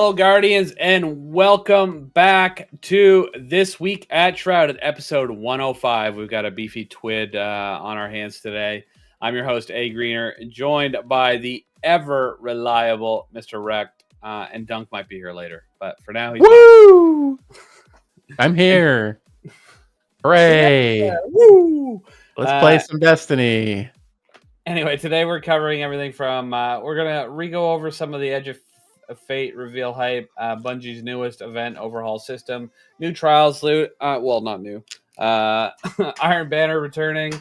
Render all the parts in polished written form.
Hello, Guardians, and welcome back to This Week at Shrouded, episode 105. We've got a beefy twid on our hands today. I'm your host, A. Greener, joined by the ever-reliable Mr. Wrecked, and Dunk might be here later, but for now, he's Woo! Not. I'm here. Hooray! Yeah, woo! Let's play some Destiny. Anyway, today we're covering everything from, we're going to re-go over some of the Edge of Fate reveal hype, Bungie's newest event overhaul system, new trials loot, well, not new, Iron Banner returning,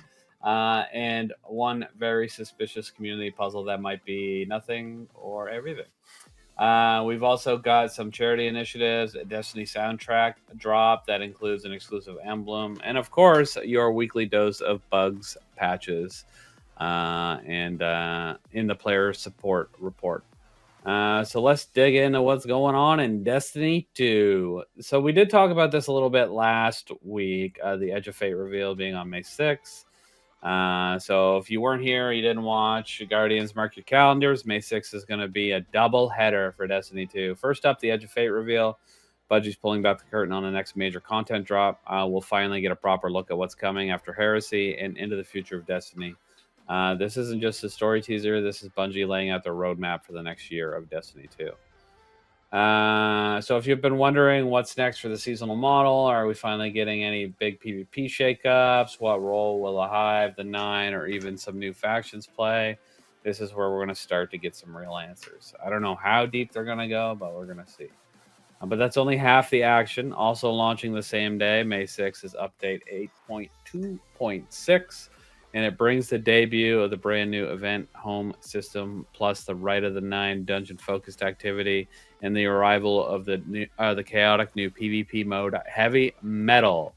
and one very suspicious community puzzle that might be nothing or everything. We've also got some charity initiatives, a Destiny soundtrack drop that includes an exclusive emblem, and of course, your weekly dose of bugs, patches, and in the player support report. So let's dig into what's going on in Destiny 2. So we did talk about this a little bit last week, the Edge of Fate reveal being on May 6th. So if you weren't here, you didn't watch, Guardians, mark your calendars. May 6th is going to be a double header for Destiny 2. First up, the Edge of Fate reveal. Bungie's pulling back the curtain on the next major content drop. We'll finally get a proper look at what's coming after Heresy and into the future of Destiny. This isn't just a story teaser. This is Bungie laying out the roadmap for the next year of Destiny 2. So if you've been wondering what's next for the seasonal model, are we finally getting any big PvP shakeups? What role will the Hive, the Nine, or even some new factions play? This is where we're going to start to get some real answers. I don't know how deep they're going to go, but we're going to see. But that's only half the action. Also launching the same day, May 6th, is update 8.2.6. And it brings the debut of the brand new event home system, plus the Right of the Nine dungeon-focused activity, and the arrival of the chaotic new PvP mode, Heavy Metal,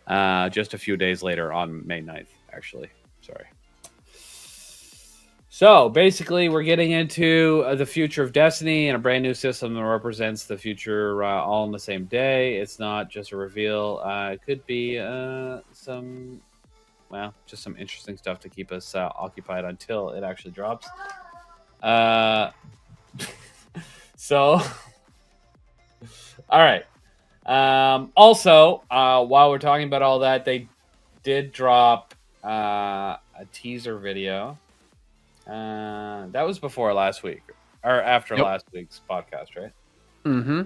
just a few days later on May 9th, actually. Sorry. So, basically, we're getting into the future of Destiny and a brand new system that represents the future all on the same day. It's not just a reveal. It could be just some interesting stuff to keep us occupied until it actually drops. So, all right. Also, while we're talking about all that, they did drop a teaser video. That was before last week, or after last week's podcast, right? Mm-hmm.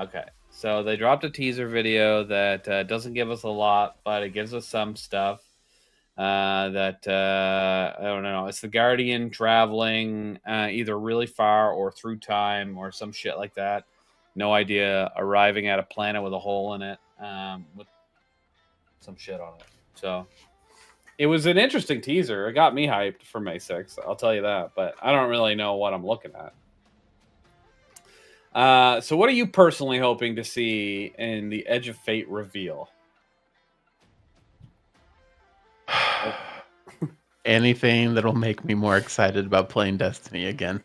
Okay. So they dropped a teaser video that doesn't give us a lot, but it gives us some stuff. I don't know. It's the Guardian traveling either really far or through time or some shit like that. No idea. Arriving at a planet with a hole in it with some shit on it. So it was an interesting teaser. It got me hyped for May 6th. I'll tell you that. But I don't really know what I'm looking at. So what are you personally hoping to see in the Edge of Fate reveal? Anything that'll make me more excited about playing Destiny again.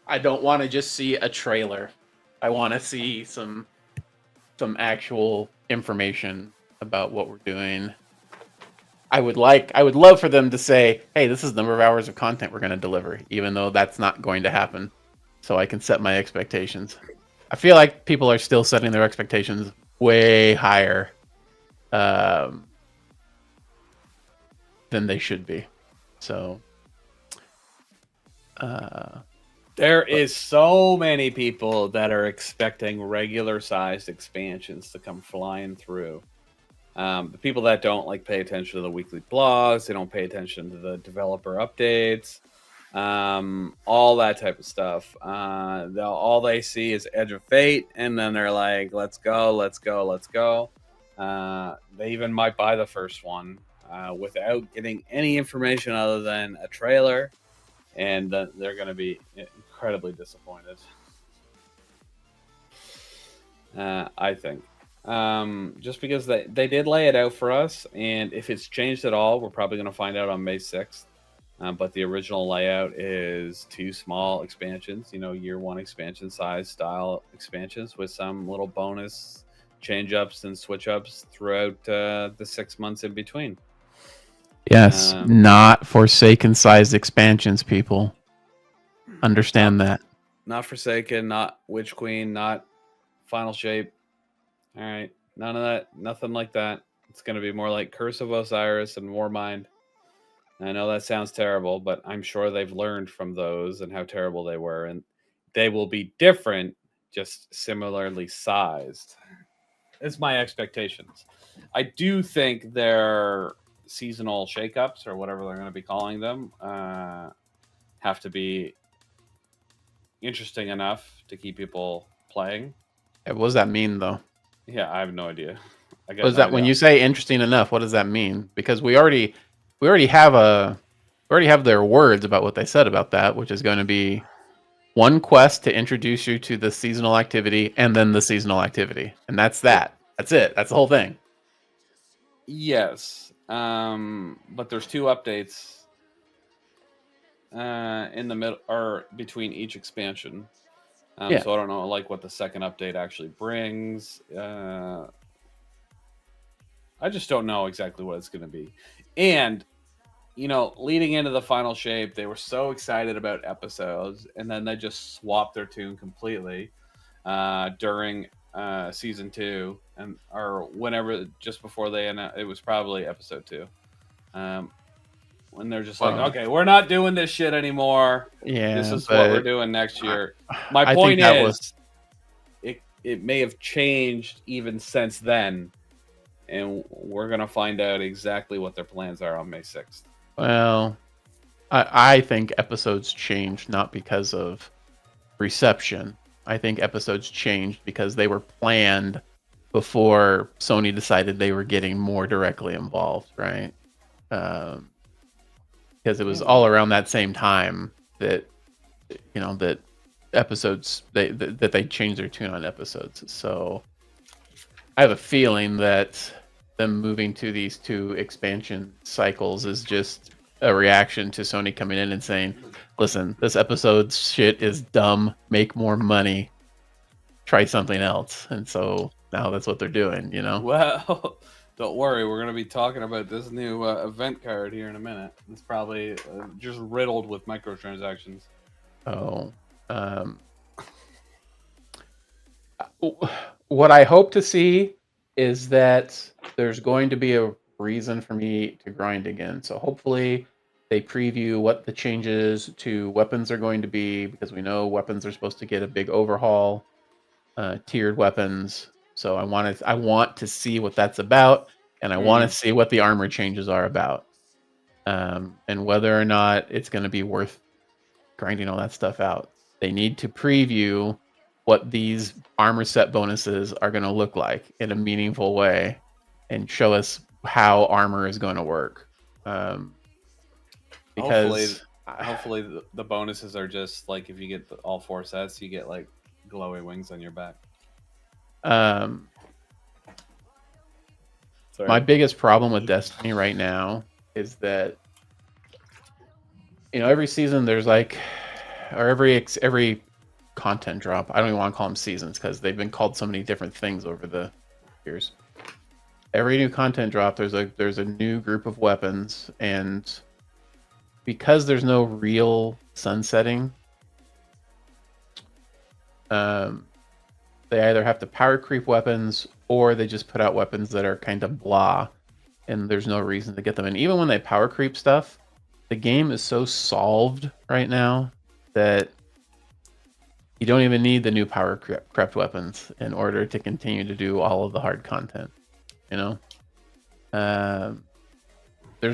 I don't want to just see a trailer. I want to see some actual information about what we're doing. I would love for them to say, hey, this is the number of hours of content we're going to deliver, even though that's not going to happen. So I can set my expectations. I feel like people are still setting their expectations way higher than they should be. So there is so many people that are expecting regular sized expansions to come flying through. The people that don't pay attention to the weekly blogs, they don't pay attention to the developer updates, all that type of stuff. All they see is Edge of Fate, and then they're like, let's go, let's go, let's go. They even might buy the first one without getting any information other than a trailer, and they're going to be incredibly disappointed. I think. Just because they did lay it out for us, and if it's changed at all, we're probably going to find out on May 6th. But the original layout is 2 small expansions, year 1 expansion size style expansions with some little bonus change ups and switch ups throughout the 6 months in between. Yes, not Forsaken sized expansions, people. Understand that. Not Forsaken, not Witch Queen, not Final Shape. All right, none of that, nothing like that. It's going to be more like Curse of Osiris and Warmind. I know that sounds terrible, but I'm sure they've learned from those and how terrible they were, and they will be different, just similarly sized. It's my expectations. I do think their seasonal shakeups, or whatever they're going to be calling them, have to be interesting enough to keep people playing. What does that mean, though? Yeah, I have no idea. I got What is no that when idea. you say interesting enough? What does that mean? Because we already have their words about what they said about that, which is going to be one quest to introduce you to the seasonal activity, and then the seasonal activity, and that's that. That's it. That's the whole thing. Yes, but there's 2 updates in the middle or between each expansion. Yeah. So I don't know like what the second update actually brings. I just don't know exactly what it's going to be. And leading into the Final Shape, they were so excited about episodes, and then they just swapped their tune completely during season 2, or whenever, just before they announced. It was probably episode 2. When they're just like, okay, we're not doing this shit anymore. Yeah, this is what we're doing next year. My I point think that is, it may have changed even since then, and we're gonna find out exactly what their plans are on May 6th. Well, I think episodes changed not because of reception. I think episodes changed because they were planned before Sony decided they were getting more directly involved, right? Because it was all around that same time that that episodes that they changed their tune on episodes. So I have a feeling that them moving to these 2 expansion cycles is just a reaction to Sony coming in and saying, listen, this episode's shit is dumb, make more money, try something else. And so now that's what they're doing, Well, don't worry, we're going to be talking about this new event card here in a minute. It's probably just riddled with microtransactions. What I hope to see is that there's going to be a reason for me to grind again. So hopefully they preview what the changes to weapons are going to be, because we know weapons are supposed to get a big overhaul, tiered weapons. So I want to see what that's about, and I want to see what the armor changes are about, and whether or not it's going to be worth grinding all that stuff out. They need to preview what these armor set bonuses are going to look like in a meaningful way, and show us how armor is going to work. Because hopefully the bonuses are just like, if you get all 4 sets, you get like glowy wings on your back. My biggest problem with Destiny right now is that every season there's like, or every content drop, I don't even want to call them seasons because they've been called so many different things over the years. Every new content drop, there's a new group of weapons, and because there's no real sunsetting, they either have to power creep weapons, or they just put out weapons that are kind of blah, and there's no reason to get them. And even when they power creep stuff, the game is so solved right now that you don't even need the new power crept weapons in order to continue to do all of the hard content. There's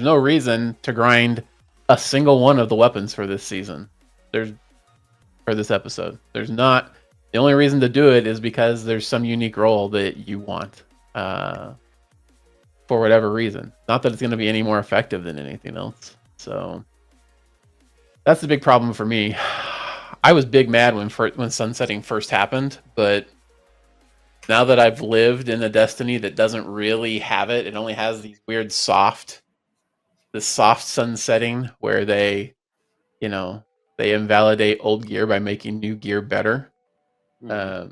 no reason to grind a single one of the weapons for this season. For this episode, there's not. The only reason to do it is because there's some unique role that you want, for whatever reason. Not that it's going to be any more effective than anything else. So that's the big problem for me. I was big mad when sunsetting first happened, but now that I've lived in a Destiny that doesn't really have it, it only has these weird soft sunsetting where they invalidate old gear by making new gear better. I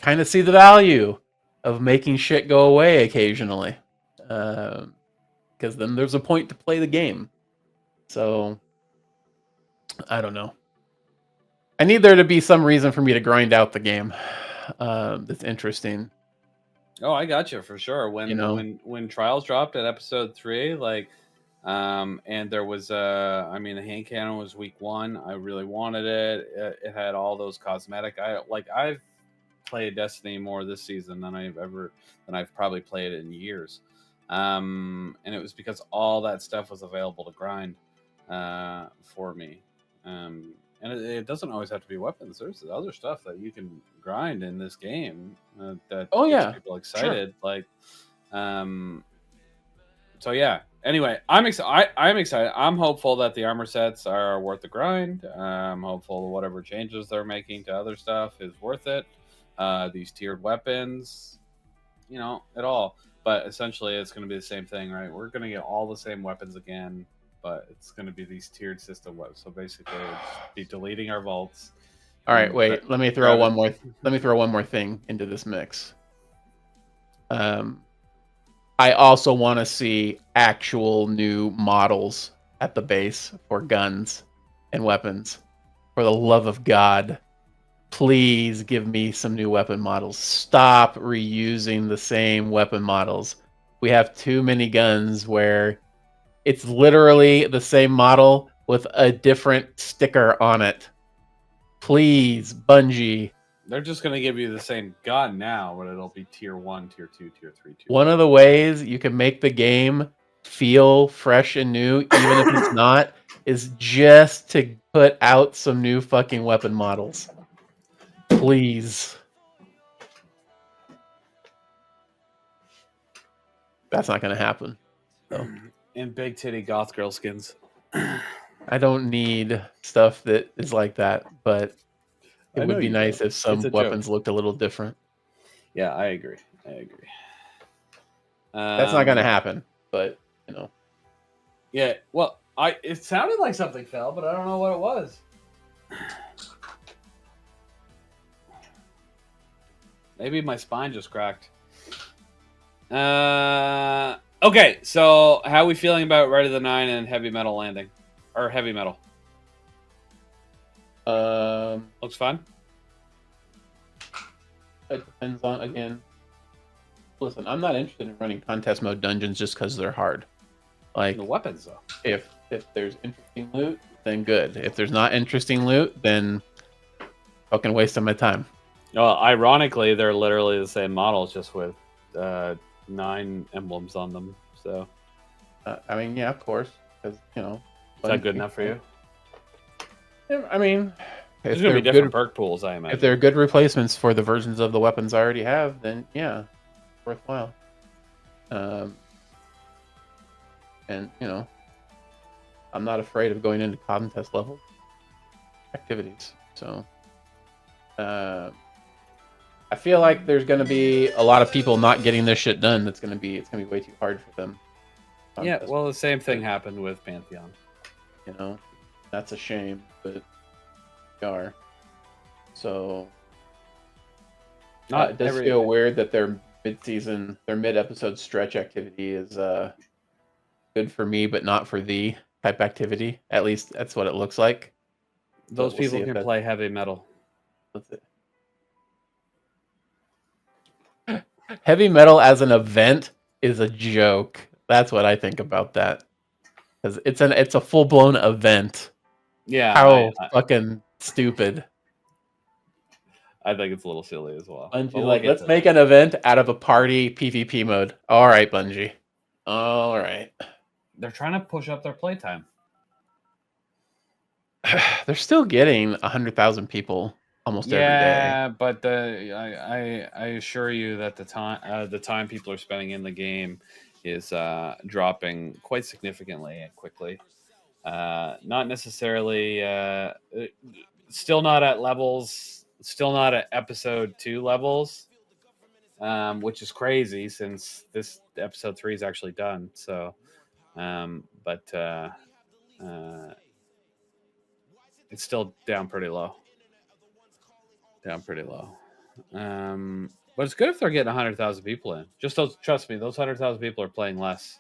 kind of see the value of making shit go away occasionally, because then there's a point to play the game. So I don't know. I need there to be some reason for me to grind out the game. That's interesting. Oh, I got you for sure. When Trials dropped at episode 3, like, and there was the hand cannon was week 1. I really wanted it. It had all those cosmetic. I've played Destiny more this season than I've probably played it in years. And it was because all that stuff was available to grind for me. And it doesn't always have to be weapons. There's other stuff that you can grind in this game that gets people excited. Sure. Like, so yeah. Anyway, I'm excited. I'm excited. I'm hopeful that the armor sets are worth the grind. I'm hopeful whatever changes they're making to other stuff is worth it. These tiered weapons, it all. But essentially, it's going to be the same thing, right? We're going to get all the same weapons again, but it's going to be these tiered system weapons. So basically, we'll just be deleting our vaults. All right, wait. Let me throw one more. Let me throw one more thing into this mix. I also want to see actual new models at the base for guns and weapons. For the love of God, please give me some new weapon models. Stop reusing the same weapon models. We have too many guns where it's literally the same model with a different sticker on it. Please, Bungie. They're just going to give you the same gun now, but it'll be tier 1, tier 2, tier 3, tier 4. One of the ways you can make the game feel fresh and new, even if it's not, is just to put out some new fucking weapon models. Please. That's not going to happen. So. And big titty goth girl skins. I don't need stuff that is like that, but it would be nice if some weapons looked a little different. Yeah, I agree. That's not going to happen, but, Yeah, well, it sounded like something fell, but I don't know what it was. Maybe my spine just cracked. Okay, so how are we feeling about Red of the Nine and Heavy Metal landing? Or Heavy Metal? Looks fun. It depends on, again. Listen, I'm not interested in running contest mode dungeons just because they're hard. Like the weapons, though. If there's interesting loot, then good. If there's not interesting loot, then fucking waste of my time. Well, ironically, they're literally the same models, just with 9 emblems on them. So, yeah, of course, because is that good enough for you? I mean, there's going to be different perk pools, I imagine. If they're good replacements for the versions of the weapons I already have, then yeah, worthwhile. And I'm not afraid of going into contest level activities. So, I feel like there's going to be a lot of people not getting this shit done. It's going to be way too hard for them. Yeah, well, the same thing happened with Pantheon. That's a shame, but they are. So, it does feel weird that their mid-episode stretch activity is good for me, but not for thee type activity. At least that's what it looks like. Those people can play heavy metal. That's it. Heavy metal as an event is a joke. That's what I think about that. Because it's a full-blown event. Yeah. How fucking stupid. I think it's a little silly as well. Bungie, let's make an event out of a party PvP mode. All right, Bungie. All right. They're trying to push up their playtime. They're still getting 100,000 people almost every day. Yeah, but I assure you that the time people are spending in the game is dropping quite significantly and quickly. Not necessarily, still not at levels, still not at episode 2 levels, which is crazy since this episode 3 is actually done. So, but it's still down pretty low. But it's good if they're getting 100,000 people in. Trust me, those 100,000 people are playing less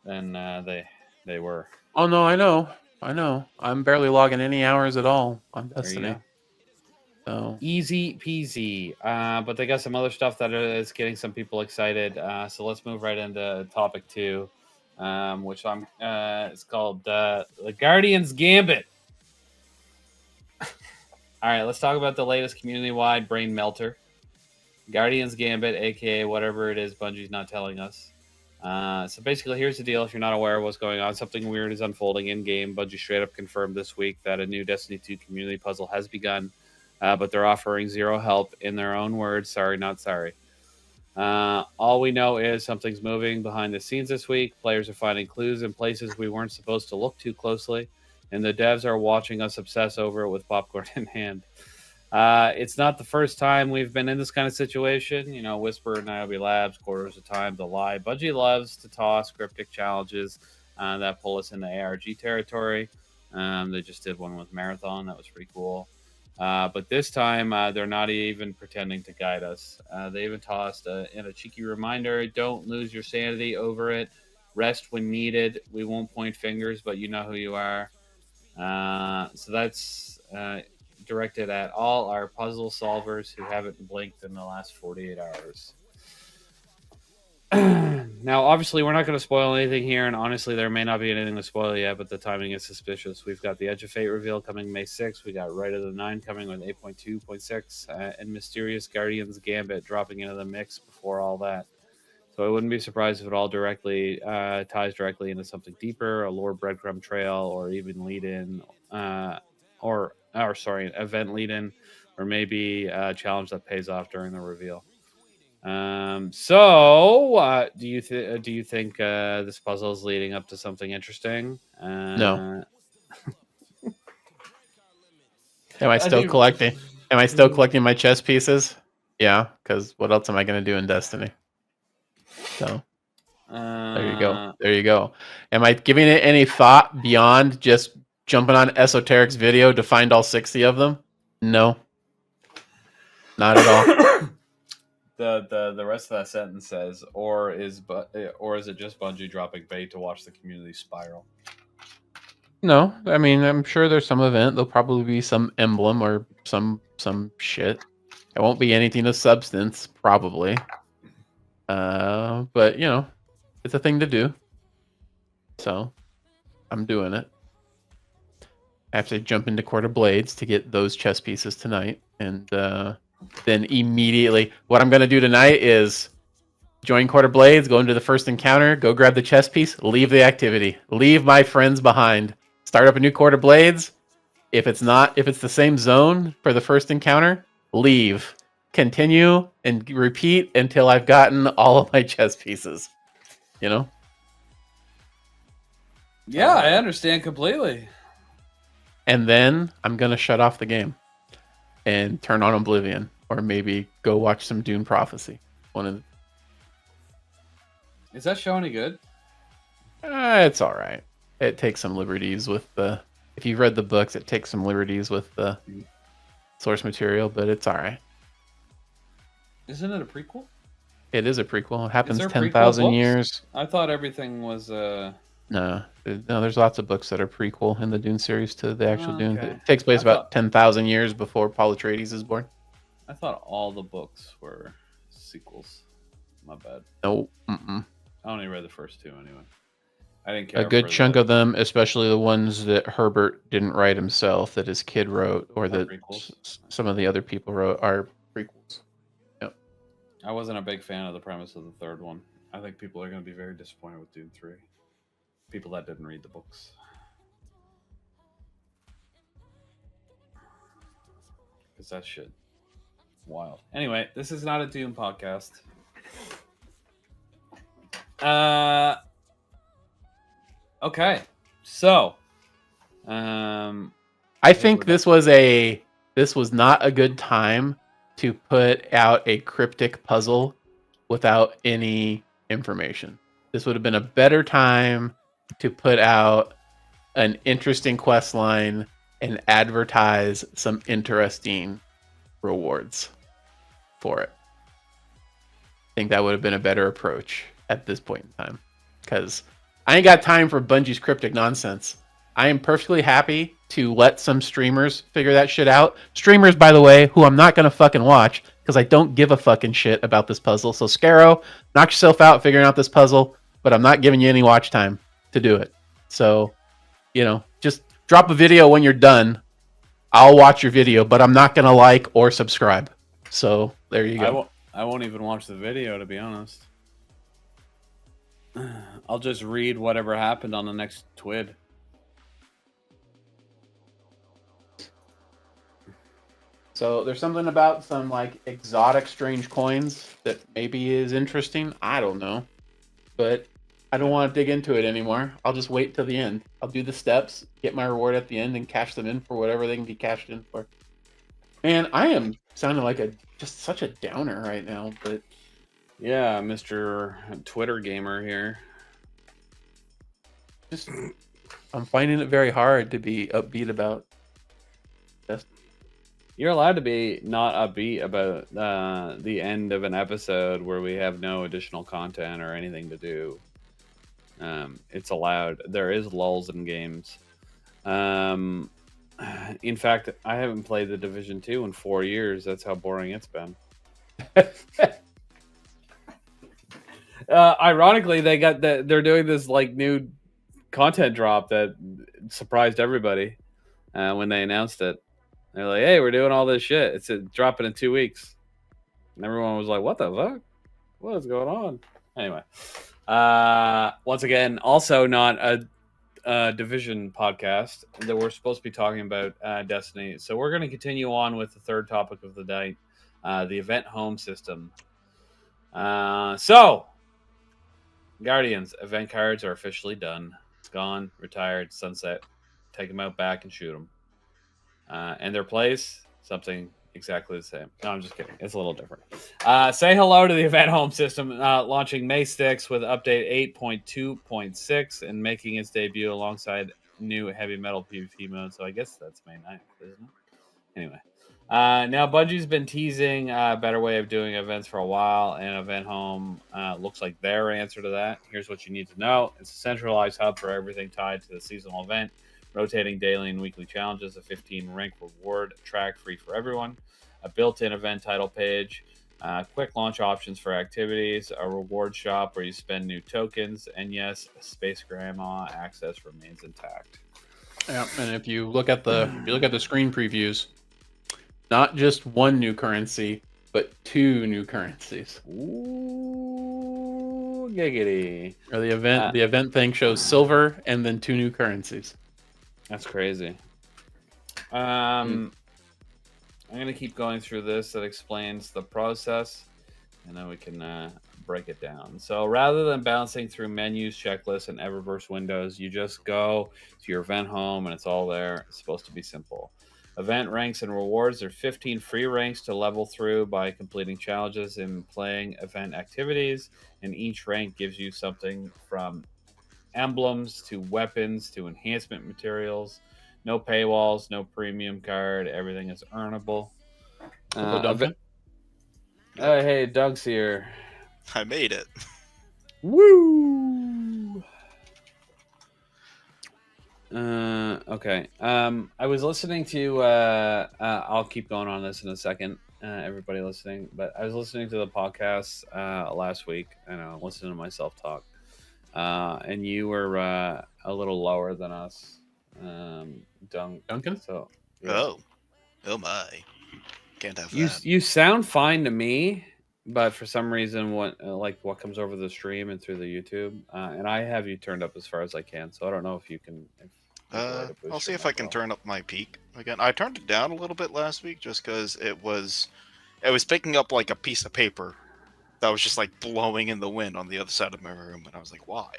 than they were. Oh no, I know. I know. I'm barely logging any hours at all on There you Destiny. go. So Easy peasy. But they got some other stuff that is getting some people excited. So let's move right into topic 2, which it's called the Guardian's Gambit. All right, let's talk about the latest community-wide brain melter. Guardian's Gambit, aka whatever it is Bungie's not telling us. So basically, here's the deal. If you're not aware of what's going on, something weird is unfolding in-game. Bungie straight up confirmed this week that a new Destiny 2 community puzzle has begun, but they're offering zero help. In their own words, sorry, not sorry. All we know is something's moving behind the scenes this week. Players are finding clues in places we weren't supposed to look too closely, and the devs are watching us obsess over it with popcorn in hand. It's not the first time we've been in this kind of situation. You know, Whisper and Niobe Labs, quarters of time to lie. Bungie loves to toss cryptic challenges that pull us into ARG territory. They just did one with Marathon. That was pretty cool. But this time, they're not even pretending to guide us. They even tossed in a cheeky reminder, don't lose your sanity over it. Rest when needed. We won't point fingers, but you know who you are. So that's directed at all our puzzle solvers who haven't blinked in the last 48 hours. Now, obviously, we're not going to spoil anything here, and honestly, there may not be anything to spoil yet, but the timing is suspicious. We've got the Edge of Fate reveal coming May 6th. We got Right of the 9 coming with 8.2.6, and Mysterious Guardian's Gambit dropping into the mix before all that. So I wouldn't be surprised if it all directly ties directly into something deeper, a lore breadcrumb trail, or even lead-in, event lead-in, or maybe a challenge that pays off during the reveal. Do you think this puzzle is leading up to something interesting? no. Am I still collecting? Am I still collecting my chess pieces? Yeah, because what else am I going to do in Destiny? So there you go. There you go. Am I giving it any thought beyond just jumping on Esoteric's video to find all 60 of them? No, not at all. The rest of that sentence says, or is it just Bungie dropping bait to watch the community spiral? No, I mean, I'm sure there's some event. There'll probably be some emblem or some shit. It won't be anything of substance, probably. But you know, it's a thing to do. So I'm doing it. I have to jump into Court of Blades to get those chess pieces tonight, and then immediately, what I'm gonna do tonight is join Court of Blades, go into the first encounter, go grab the chess piece, leave the activity, leave my friends behind. Start up a new Court of Blades. If it's the same zone for the first encounter, leave. Continue and repeat until I've gotten all of my chess pieces. You know? Yeah, I understand completely. And then I'm going to shut off the game and turn on Oblivion, or maybe go watch some Dune Prophecy. Is that show any good? It's all right. It takes some liberties with if you've read the books, it takes some liberties with the source material, but it's all right. Isn't it a prequel? It is a prequel. It happens Is there 10,000 prequel years. I thought everything was No, there's lots of books that are prequel in the Dune series to the actual Dune. Okay. It takes place about 10,000 years before Paul Atreides is born. I thought all the books were sequels. My bad. No. I only read the first 2 anyway. I didn't care. A good chunk of them, especially the ones that Herbert didn't write himself, that his kid wrote, or that some of the other people wrote, are prequels. Yep. I wasn't a big fan of the premise of the third one. I think people are going to be very disappointed with Dune 3. People that didn't read the books. Because that shit. Wild. Anyway, this is not a Dune podcast. Okay. So, I think this was not a good time to put out a cryptic puzzle without any information. This would have been a better time to put out an interesting quest line and advertise some interesting rewards for it. I think that would have been a better approach at this point in time, because I ain't got time for Bungie's cryptic nonsense. I am perfectly happy to let some streamers figure that shit out. Streamers, by the way, who I'm not going to fucking watch because I don't give a fucking shit about this puzzle. So, Scarrow, knock yourself out figuring out this puzzle, but I'm not giving you any watch time to do it. So, just drop a video when you're done. I'll watch your video, but I'm not going to like or subscribe. So, there you go. I won't even watch the video, to be honest. I'll just read whatever happened on the next TWID. So there's something about some like exotic strange coins that maybe is interesting. I don't know. But I don't want to dig into it anymore. I'll just wait till the end. I'll do the steps, get my reward at the end, and cash them in for whatever they can be cashed in for. Man, I am sounding like just such a downer right now, but yeah, Mr. Twitter gamer here. I'm finding it very hard to be upbeat about this. You're allowed to be not upbeat about the end of an episode where we have no additional content or anything to do. It's allowed. There is lulls in games. In fact, I haven't played the Division 2 in 4 years. That's how boring it's been. Ironically, they're doing this like new content drop that surprised everybody when they announced it. They're like, hey, we're doing all this shit. It's dropping in 2 weeks. And everyone was like, what the fuck? What is going on? Anyway. Once again, also not a Division podcast that we're supposed to be talking about Destiny. So we're going to continue on with the third topic of the night, the event home system. So, Guardians, event cards are officially done. It's gone, retired, sunset. Take them out back and shoot them. And their place, something exactly the same. No, I'm just kidding. It's a little different. Say hello to the event home system, launching May 6th with update 8.2.6 and making its debut alongside new heavy metal PvP mode. So I guess that's May 9th, isn't it? Anyway. Now, Bungie's been teasing a better way of doing events for a while, and Event Home looks like their answer to that. Here's what you need to know. It's a centralized hub for everything tied to the seasonal event. Rotating daily and weekly challenges, a 15 rank reward track free for everyone, a built-in event title page, quick launch options for activities, a reward shop where you spend new tokens, and yes, Space Grandma access remains intact. Yeah, and if you look at the screen previews, not just one new currency, but 2 new currencies. Ooh, giggity! Or the event thing shows silver and then 2 new currencies. That's crazy. I'm going to keep going through this. That explains the process, and then we can break it down. So rather than bouncing through menus, checklists, and Eververse windows, you just go to your event home, and it's all there. It's supposed to be simple. Event ranks and rewards. There are 15 free ranks to level through by completing challenges and playing event activities, and each rank gives you something from emblems to weapons to enhancement materials. No paywalls, no premium card. Everything is earnable. Hey, Doug's here. I made it. Woo! Okay. I was listening to. I'll keep going on this in a second. Everybody listening, but I was listening to the podcast last week, and I listened to myself talk. And you were a little lower than us, Duncan. So, yeah. Oh my! Can't have that. You sound fine to me, but for some reason, what comes over the stream and through the YouTube, and I have you turned up as far as I can. So I don't know if you can. I'll see if I can turn up my peak again. I turned it down a little bit last week just because it was picking up like a piece of paper that was just like blowing in the wind on the other side of my room, and I was like, why?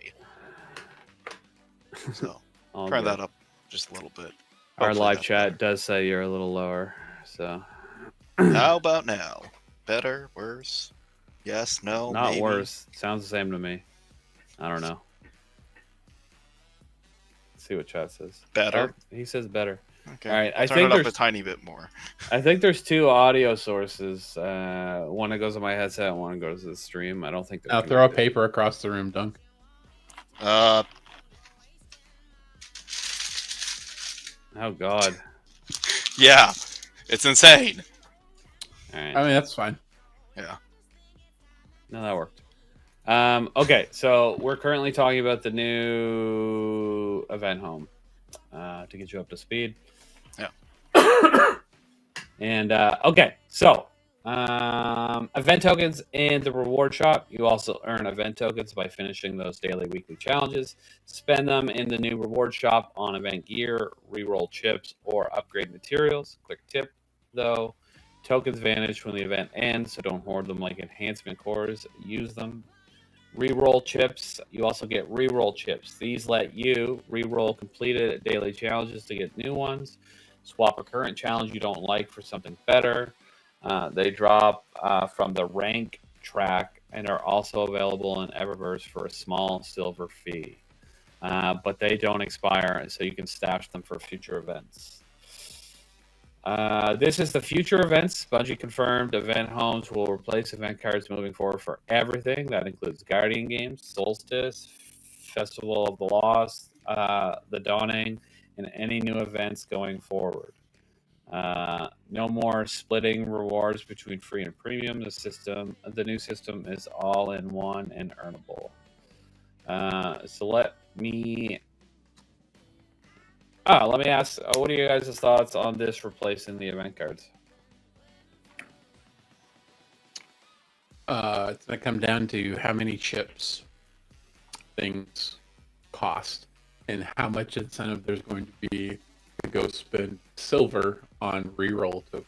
So turn that up just a little bit. Our live chat does say you're a little lower. So how about now? Better? Worse? Yes? No? Not maybe? Worse. Sounds the same to me. I don't know. Let's see what chat says. Better? Oh, he says better. Okay. All right. I think it up a tiny bit more. I think there's 2 audio sources. One that goes on my headset, and one goes to the stream. I don't think. Now throw a paper across the room, Dunk. Oh God. Yeah, it's insane. All right. I mean, that's fine. Yeah. No, that worked. Okay, so we're currently talking about the new event home to get you up to speed. Yeah. And okay, so event tokens in the reward shop. You also earn event tokens by finishing those daily, weekly challenges. Spend them in the new reward shop on event gear, reroll chips, or upgrade materials. Quick tip, though. Tokens vanish when the event ends, so don't hoard them like enhancement cores. Use them. Reroll chips. You also get reroll chips. These let you reroll completed daily challenges to get new ones. Swap a current challenge you don't like for something better. They drop from the rank track and are also available in Eververse for a small silver fee. But they don't expire, so you can stash them for future events. This is the future events. Bungie confirmed event homes will replace event cards moving forward for everything. That includes Guardian games, Solstice, Festival of the Lost, The Dawning, and any new events going forward. No more splitting rewards between free and premium. The new system is all in one and earnable. So let me ask, what are you guys' thoughts on this replacing the event cards? It's going to come down to how many chips things cost and how much incentive there's going to be to go spend silver on reroll tokens.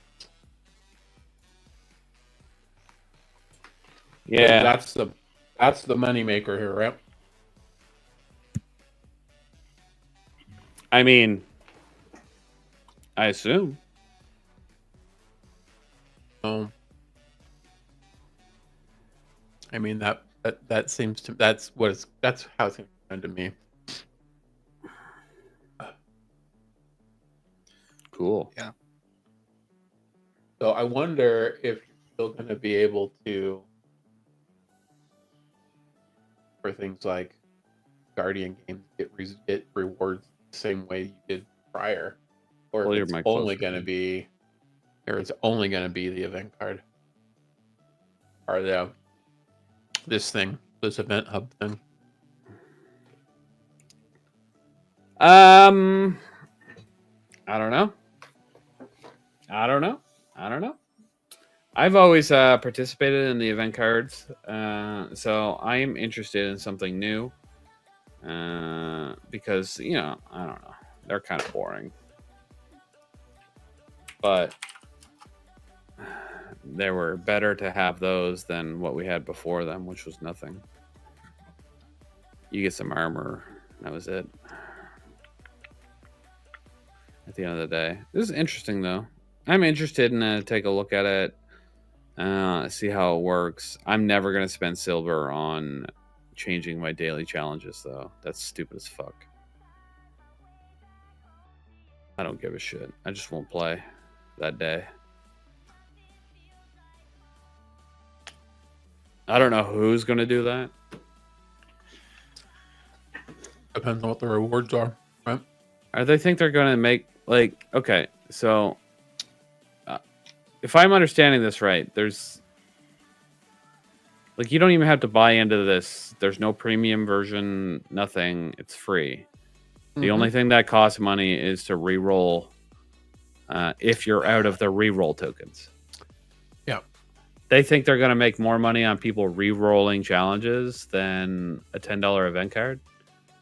Yeah, That's the moneymaker here, right? I mean, I assume. I mean that seems to that's how it's going to come to me. Cool. Yeah. So I wonder if you're still going to be able to, for things like Guardian games, get rewards the same way you did prior, or if it's only going to be, the event card, or this event hub thing. I don't know. I've always participated in the event cards, so I am interested in something new. Because I don't know, they're kind of boring, but they were better to have those than what we had before them, which was nothing. You get some armor, that was it. At the end of the day, this is interesting though. I'm interested in take a look at it, see how it works. I'm never gonna spend silver on changing my daily challenges though. That's stupid as fuck. I don't give a shit. I just won't play that day. I don't know who's gonna do that. Depends on what the rewards are, right? They think they're gonna make okay, so if I'm understanding this right, there's you don't even have to buy into this. There's no premium version, nothing. It's free. The only thing that costs money is to reroll if you're out of the reroll tokens. Yeah. They think they're going to make more money on people re-rolling challenges than a $10 event card?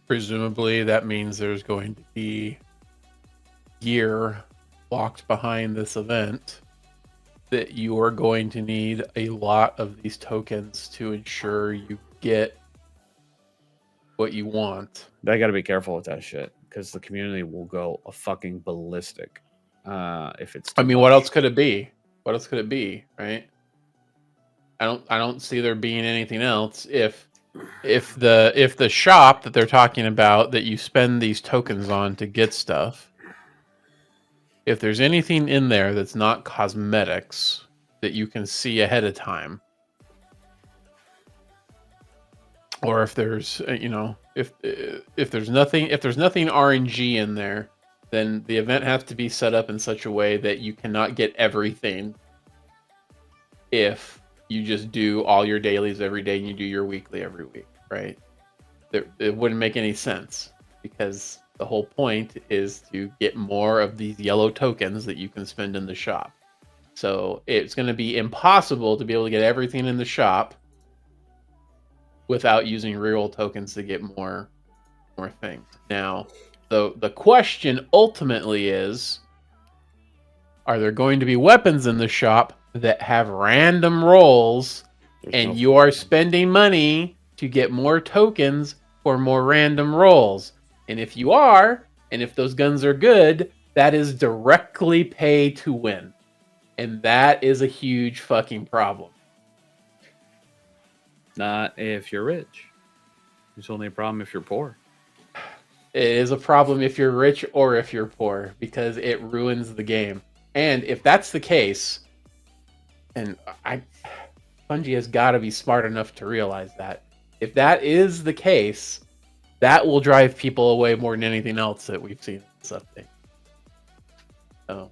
Presumably, that means there's going to be gear locked behind this event that you are going to need a lot of these tokens to ensure you get what you want. They got to be careful with that shit because the community will go a fucking ballistic if it's. I mean, what else could it be? What else could it be, right? I don't see there being anything else. If the shop that they're talking about that you spend these tokens on to get stuff, if there's anything in there that's not cosmetics that you can see ahead of time, or if there's if there's nothing RNG in there then the event has to be set up in such a way that you cannot get everything if you just do all your dailies every day and you do your weekly every week, right? It wouldn't make any sense because the whole point is to get more of these yellow tokens that you can spend in the shop. So it's going to be impossible to be able to get everything in the shop without using reroll tokens to get more things. Now, the question ultimately is, are there going to be weapons in the shop that have random rolls and you are spending money to get more tokens for more random rolls? And if you are, and if those guns are good, that is directly pay to win. And that is a huge fucking problem. Not if you're rich. It's only a problem if you're poor. It is a problem if you're rich or if you're poor because it ruins the game. And if that's the case, and Bungie has got to be smart enough to realize that. If that is the case, that will drive people away more than anything else that we've seen in this update. So,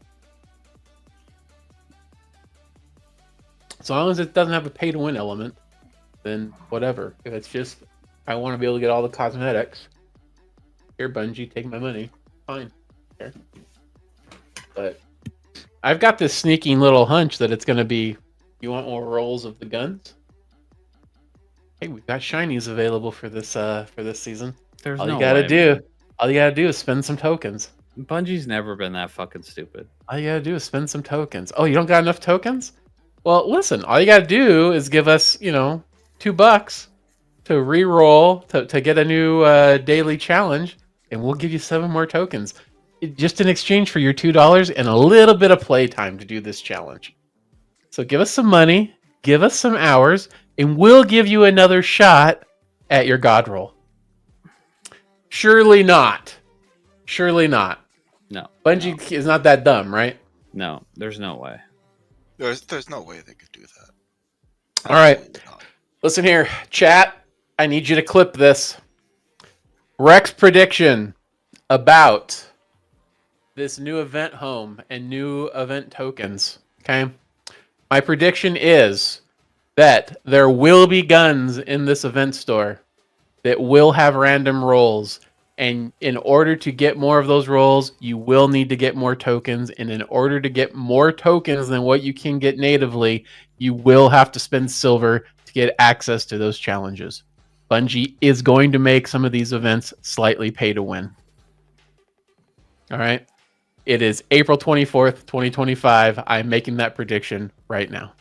as long as it doesn't have a pay-to-win element, then whatever. If it's just, I want to be able to get all the cosmetics, here, Bungie, take my money. Fine. Here. But I've got this sneaking little hunch that it's going to be, you want more rolls of the guns? Hey, we've got shinies available for this season. All you gotta do is spend some tokens. Bungie's never been that fucking stupid. All you gotta do is spend some tokens. Oh, you don't got enough tokens? Well, listen, all you gotta do is give us, $2 to re-roll to get a new daily challenge, and we'll give you 7 more tokens. Just in exchange for your $2 and a little bit of playtime to do this challenge. So give us some money, give us some hours, and we'll give you another shot at your god roll. Surely not. Surely not. No. Bungie is not that dumb, right? No, there's no way. There's no way they could do that. All right. Listen here, chat. I need you to clip this. Rex prediction about this new event home and new event tokens. Okay. My prediction is that there will be guns in this event store that will have random rolls. And in order to get more of those rolls, you will need to get more tokens. And in order to get more tokens than what you can get natively, you will have to spend silver to get access to those challenges. Bungie is going to make some of these events slightly pay to win. All right. It is April 24th, 2025. I'm making that prediction right now.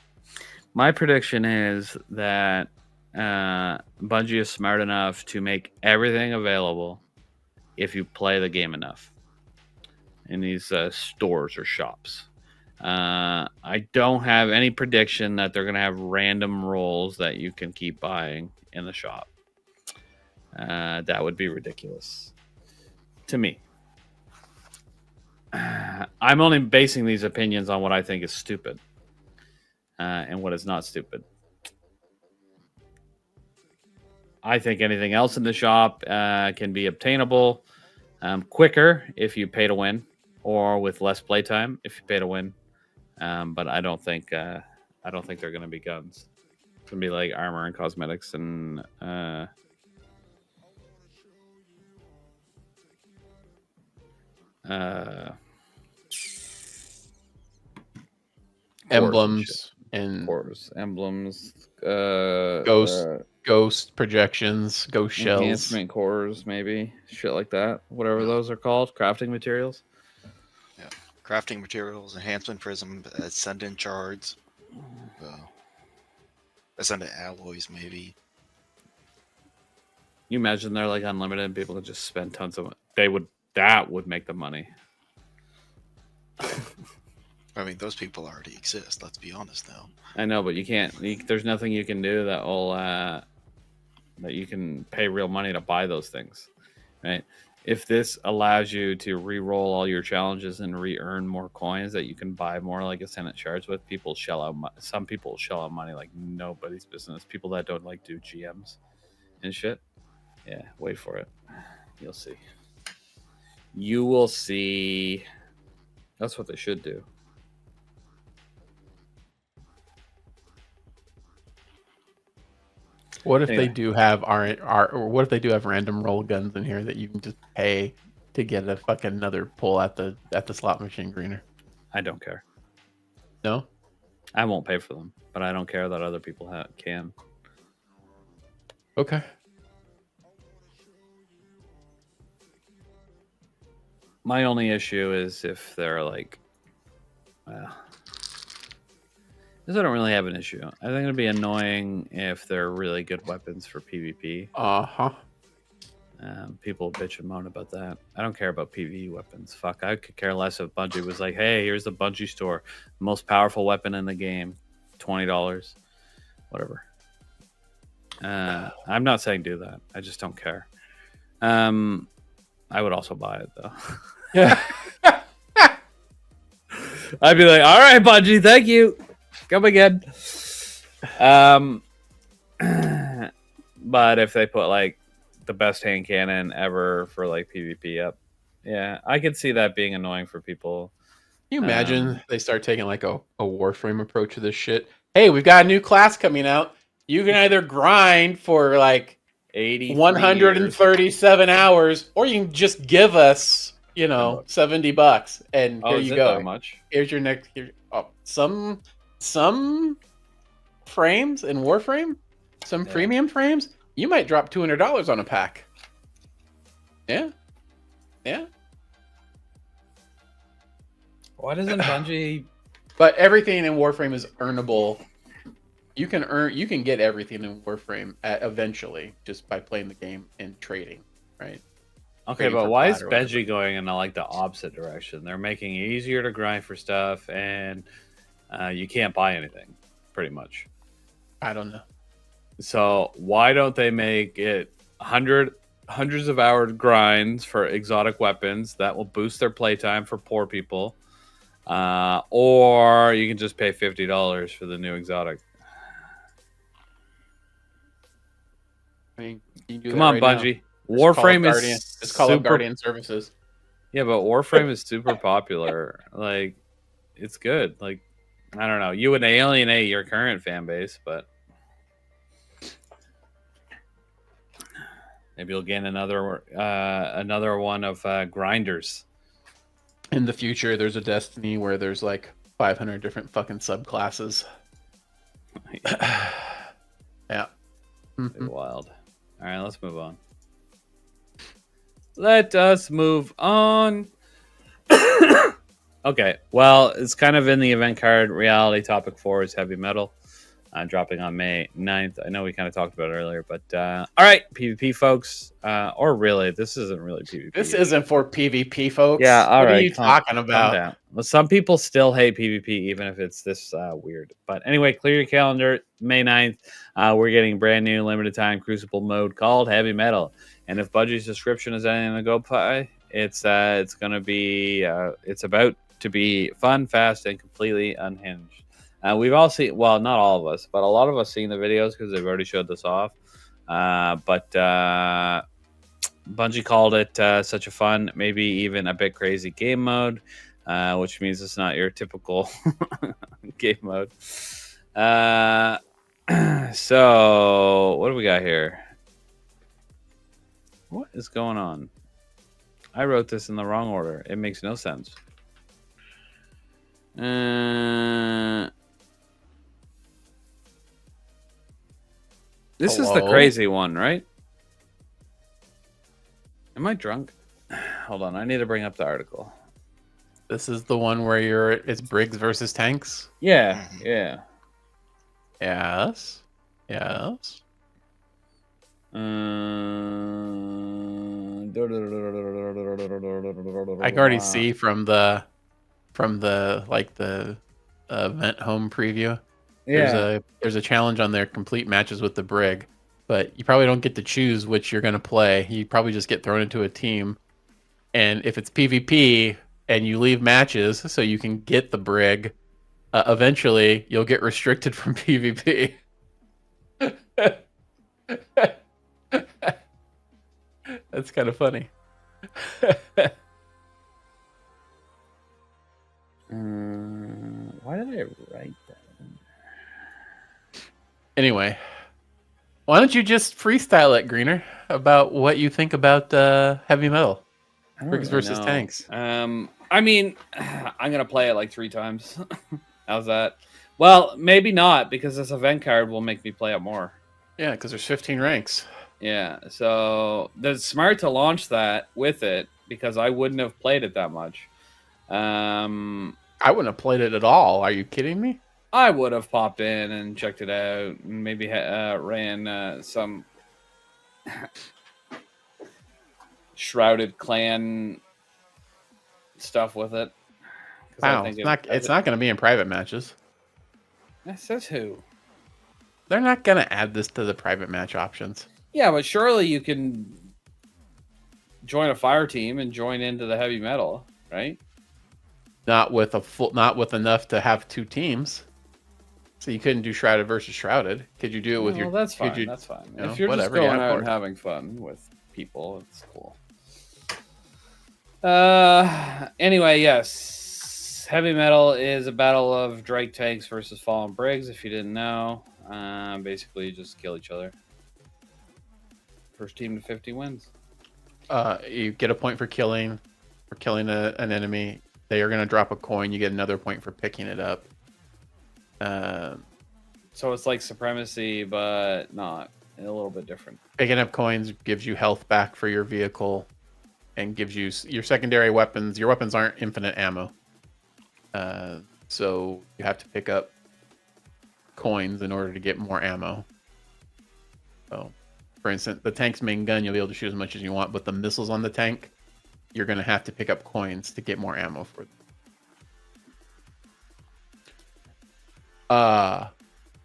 My prediction is that Bungie is smart enough to make everything available if you play the game enough in these stores or shops. I don't have any prediction that they're going to have random rolls that you can keep buying in the shop. That would be ridiculous to me. I'm only basing these opinions on what I think is stupid and what is not stupid. I think anything else in the shop can be obtainable quicker if you pay to win, or with less playtime if you pay to win. But I don't think they're going to be guns. It's going to be like armor and cosmetics and emblems and cores, emblems, ghost projections, ghost shells, enhancement cores, maybe shit like that. Whatever those are called, crafting materials. Yeah, crafting materials, enhancement prism, ascendant shards, ascendant alloys, maybe. You imagine they're like unlimited and people could just spend tons of it. That would make the money. I mean, those people already exist. Let's be honest now. I know, but you can't. There's nothing you can do that will that you can pay real money to buy those things, right? If this allows you to re-roll all your challenges and re-earn more coins that you can buy more like Ascendant shards with, people shell out. Some people shell out money like nobody's business. People that don't like do GMs and shit. Yeah, wait for it. You'll see. you will see. That's what they should do. What if Anyway. they do have or what if they do have random roll guns in here that you can just pay to get a fucking another pull at the slot machine greener? I don't care. No? I won't pay for them, but I don't care that other people can. Okay. My only issue is if they're like, this I don't really have an issue. I think it'd be annoying if they're really good weapons for PvP. Uh-huh. People bitch and moan about that. I don't care about PvE weapons. Fuck, I could care less if Bungie was like, hey, here's the Bungie store. Most powerful weapon in the game. $20. Whatever. I'm not saying do that. I just don't care. I would also buy it, though. Yeah. I'd be like, all right, Bungie, thank you. Come again. But if they put, like, the best hand cannon ever for, like, PvP up, yeah, I could see that being annoying for people. Can you imagine they start taking, like, a Warframe approach to this shit? Hey, we've got a new class coming out. You can either grind for, like, 137 hours, or you can just give us, you know, $70, and here you go. That much? Here's your next. Some frames in Warframe, some premium frames, you might drop $200 on a pack. Yeah. Why doesn't Bungie? But everything in Warframe is earnable. You can get everything in Warframe eventually just by playing the game and trading, right? Okay, but why is Bungie going in like the opposite direction? They're making it easier to grind for stuff, and you can't buy anything, pretty much. I don't know. So why don't they make it hundreds of hour grinds for exotic weapons that will boost their playtime for poor people, or you can just pay $50 for the new exotic. I mean, you can do Come on, right Bungie. Now. Warframe is it's Call of Guardian Services. Yeah, but Warframe is super popular. Like, it's good. Like, I don't know. You would alienate your current fan base, but maybe you'll gain another one of grinders. In the future, there's a Destiny where there's like 500 different fucking subclasses. Yeah. Wild. All right, let's move on. Let us move on. Okay, well, it's kind of in the event card. Reality topic 4 is heavy metal, dropping on May 9th. I know we kind of talked about it earlier, but all right, PvP folks, or really, this isn't really PvP. This isn't for PvP folks. Yeah, all right. What are you talking about? Well, some people still hate PvP, even if it's this weird. But anyway, clear your calendar. May 9th, we're getting brand new limited time Crucible mode called Heavy Metal. And if Bungie's description is anything to go by, it's gonna be it's about to be fun, fast, and completely unhinged. We've all seen, well, not all of us, but a lot of us seen the videos because they've already showed this off. But Bungie called it such a fun, maybe even a bit crazy game mode, which means it's not your typical game mode. So what do we got here? What is going on? I wrote this in the wrong order. It makes no sense. This is the crazy one, right? Am I drunk? Hold on, I need to bring up the article. This is the one where it's Briggs versus tanks? Yeah. Yes. I can already see from the like the event home preview. Yeah. There's a challenge on there, complete matches with the Brig, but you probably don't get to choose which you're gonna play. You probably just get thrown into a team, and if it's PvP and you leave matches so you can get the Brig, eventually you'll get restricted from PvP. That's kind of funny. Anyway, why don't you just freestyle it, Greener, about what you think about heavy metal? Bricks versus tanks. I mean, I'm gonna play it like 3 times. How's that? Well, maybe not, because this event card will make me play it more. Yeah, because there's 15 ranks. Yeah, so it's smart to launch that with it, because I wouldn't have played it that much. I wouldn't have played it at all. Are you kidding me? I would have popped in and checked it out, and maybe ran some Shrouded clan stuff with it. Wow, it's not going to be in private matches. That says who? They're not going to add this to the private match options. Yeah, but surely you can join a fire team and join into the heavy metal, right? Not with enough to have 2 teams. So you couldn't do Shrouded versus Shrouded. Could you do it with your? That's fine. That's fine. If you're just going out and having fun with people, it's cool. Anyway, yes. Heavy metal is a battle of Drake tanks versus fallen brigs, if you didn't know. Basically, you just kill each other. First team to 50 wins. You get a point for killing an enemy. They are going to drop a coin. You get another point for picking it up. So it's like Supremacy, but not. A little bit different. Picking up coins gives you health back for your vehicle and gives you your secondary weapons. Your weapons aren't infinite ammo. So you have to pick up coins in order to get more ammo. So, for instance, the tank's main gun, you'll be able to shoot as much as you want, but the missiles on the tank, you're going to have to pick up coins to get more ammo for them.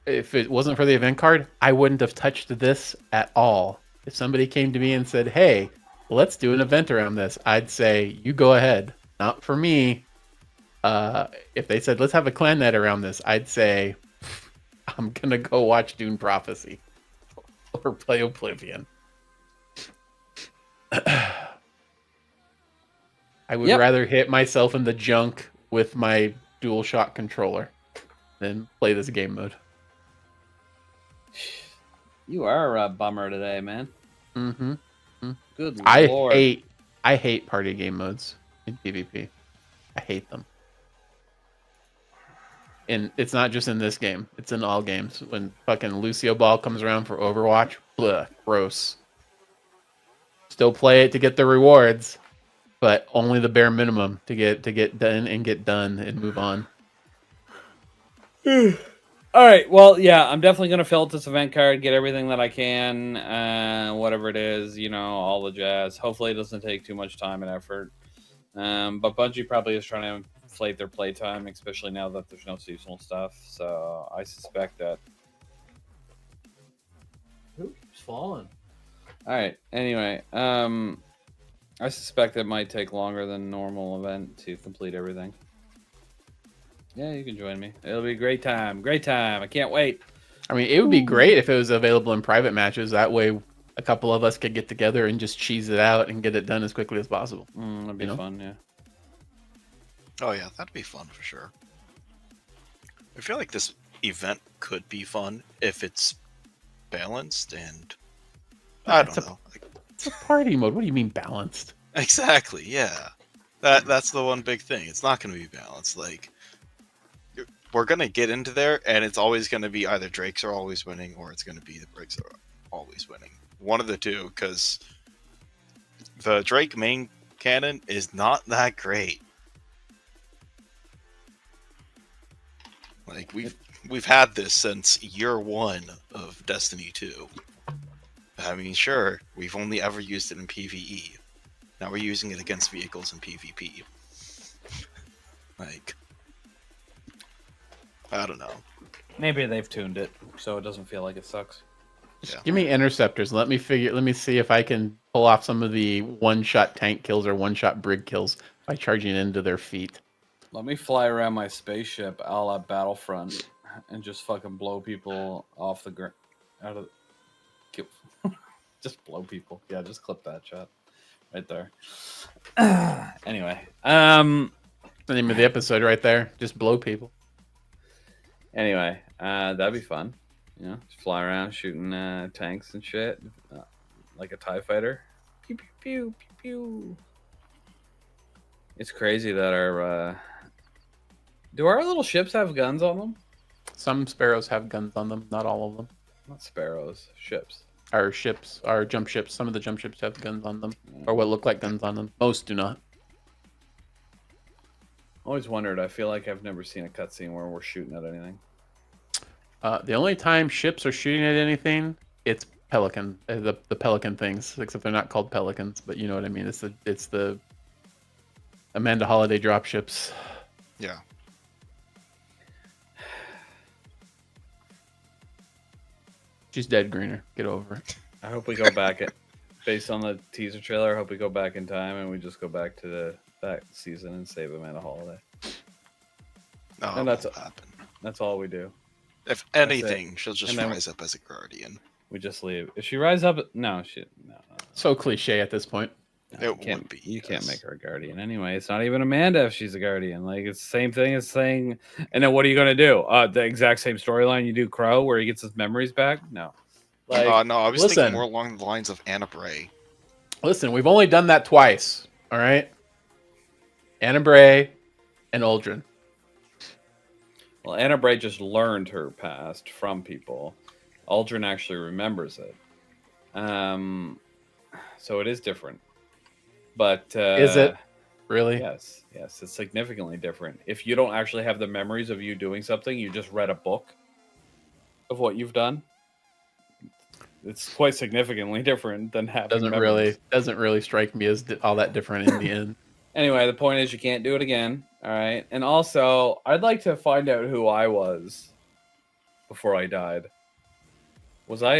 If it wasn't for the event card, I wouldn't have touched this at all. If somebody came to me and said, hey, let's do an event around this, I'd say, you go ahead. Not for me. If they said, let's have a clan night around this, I'd say, I'm going to go watch Dune Prophecy or play Oblivion. I would rather hit myself in the junk with my DualShock controller than play this game mode. You are a bummer today, man. Mm-hmm. Good Lord. Lord. I hate party game modes in PvP. I hate them. And it's not just in this game. It's in all games. When fucking Lucio Ball comes around for Overwatch, bleh, gross. Still play it to get the rewards, but only the bare minimum to get done and move on. All right. Well, yeah, I'm definitely going to fill out this event card, get everything that I can, whatever it is, all the jazz. Hopefully it doesn't take too much time and effort. But Bungie probably is trying to inflate their playtime, especially now that there's no seasonal stuff. So I suspect that. Oops, falling. All right. Anyway, I suspect it might take longer than normal event to complete everything. Yeah, you can join me. It'll be a great time. Great time. I can't wait. I mean, it would be great if it was available in private matches. That way, a couple of us could get together and just cheese it out and get it done as quickly as possible. That'd be fun, yeah. Oh, yeah, that'd be fun for sure. I feel like this event could be fun if it's balanced and... I don't know. It's a party mode. What do you mean balanced? Exactly, yeah. That's the one big thing. It's not going to be balanced. Like, we're going to get into there, and it's always going to be either Drakes are always winning, or it's going to be the Briggs are always winning. One of the two, because the Drake main cannon is not that great. Like, we've had this since year 1 of Destiny 2. I mean, sure, we've only ever used it in PvE. Now we're using it against vehicles in PvP. Like, I don't know. Maybe they've tuned it so it doesn't feel like it sucks. Yeah. Give me interceptors. Let me see if I can pull off some of the one-shot tank kills or one-shot brig kills by charging into their feet. Let me fly around my spaceship a la Battlefront and just fucking blow people off the ground. Just blow people. Yeah, just clip that shot right there. Anyway, the name of the episode right there. Just blow people. Anyway, that'd be fun. You know, just fly around shooting tanks and shit, like a TIE fighter. Pew pew pew pew pew. It's crazy that our do our little ships have guns on them? Some sparrows have guns on them, not all of them. Not sparrows, ships. Our ships, our jump ships, some of the jump ships have guns on them, or what look like guns on them. Most do not. Always wondered. I feel like I've never seen a cutscene where we're shooting at anything. The only time ships are shooting at anything, it's pelican, the pelican things. Except they're not called pelicans, but you know what I mean. It's the Amanda Holiday dropships. Yeah. She's dead, Greener. Get over it. I hope we go back based on the teaser trailer. I hope we go back in time and we just go back to that season and save Amanda Holiday. No, And that won't happen. That's all we do. If anything, she'll just And then- rise up as a guardian. We just leave. If she rise up, no. So cliche at this point. You It can't would be, You can't yes. make her a guardian anyway. It's not even Amanda if she's a guardian. Like it's the same thing as saying. And then what are you gonna do? The exact same storyline you do Crow, where he gets his memories back. No. Like No, I was listen. thinking more along the lines of Anna Bray. Listen, we've only done that twice. All right. Anna Bray and Uldren. well, Anna Bray just learned her past from people. Aldrin actually remembers it. So it is different. But Is it really? Yes, it's significantly different. If you don't actually have the memories of you doing something, you just read a book of what you've done. It's quite significantly different than having Doesn't really strike me as all that different in the end. Anyway, the point is you can't do it again. All right. And also, I'd like to find out who I was before I died. Was I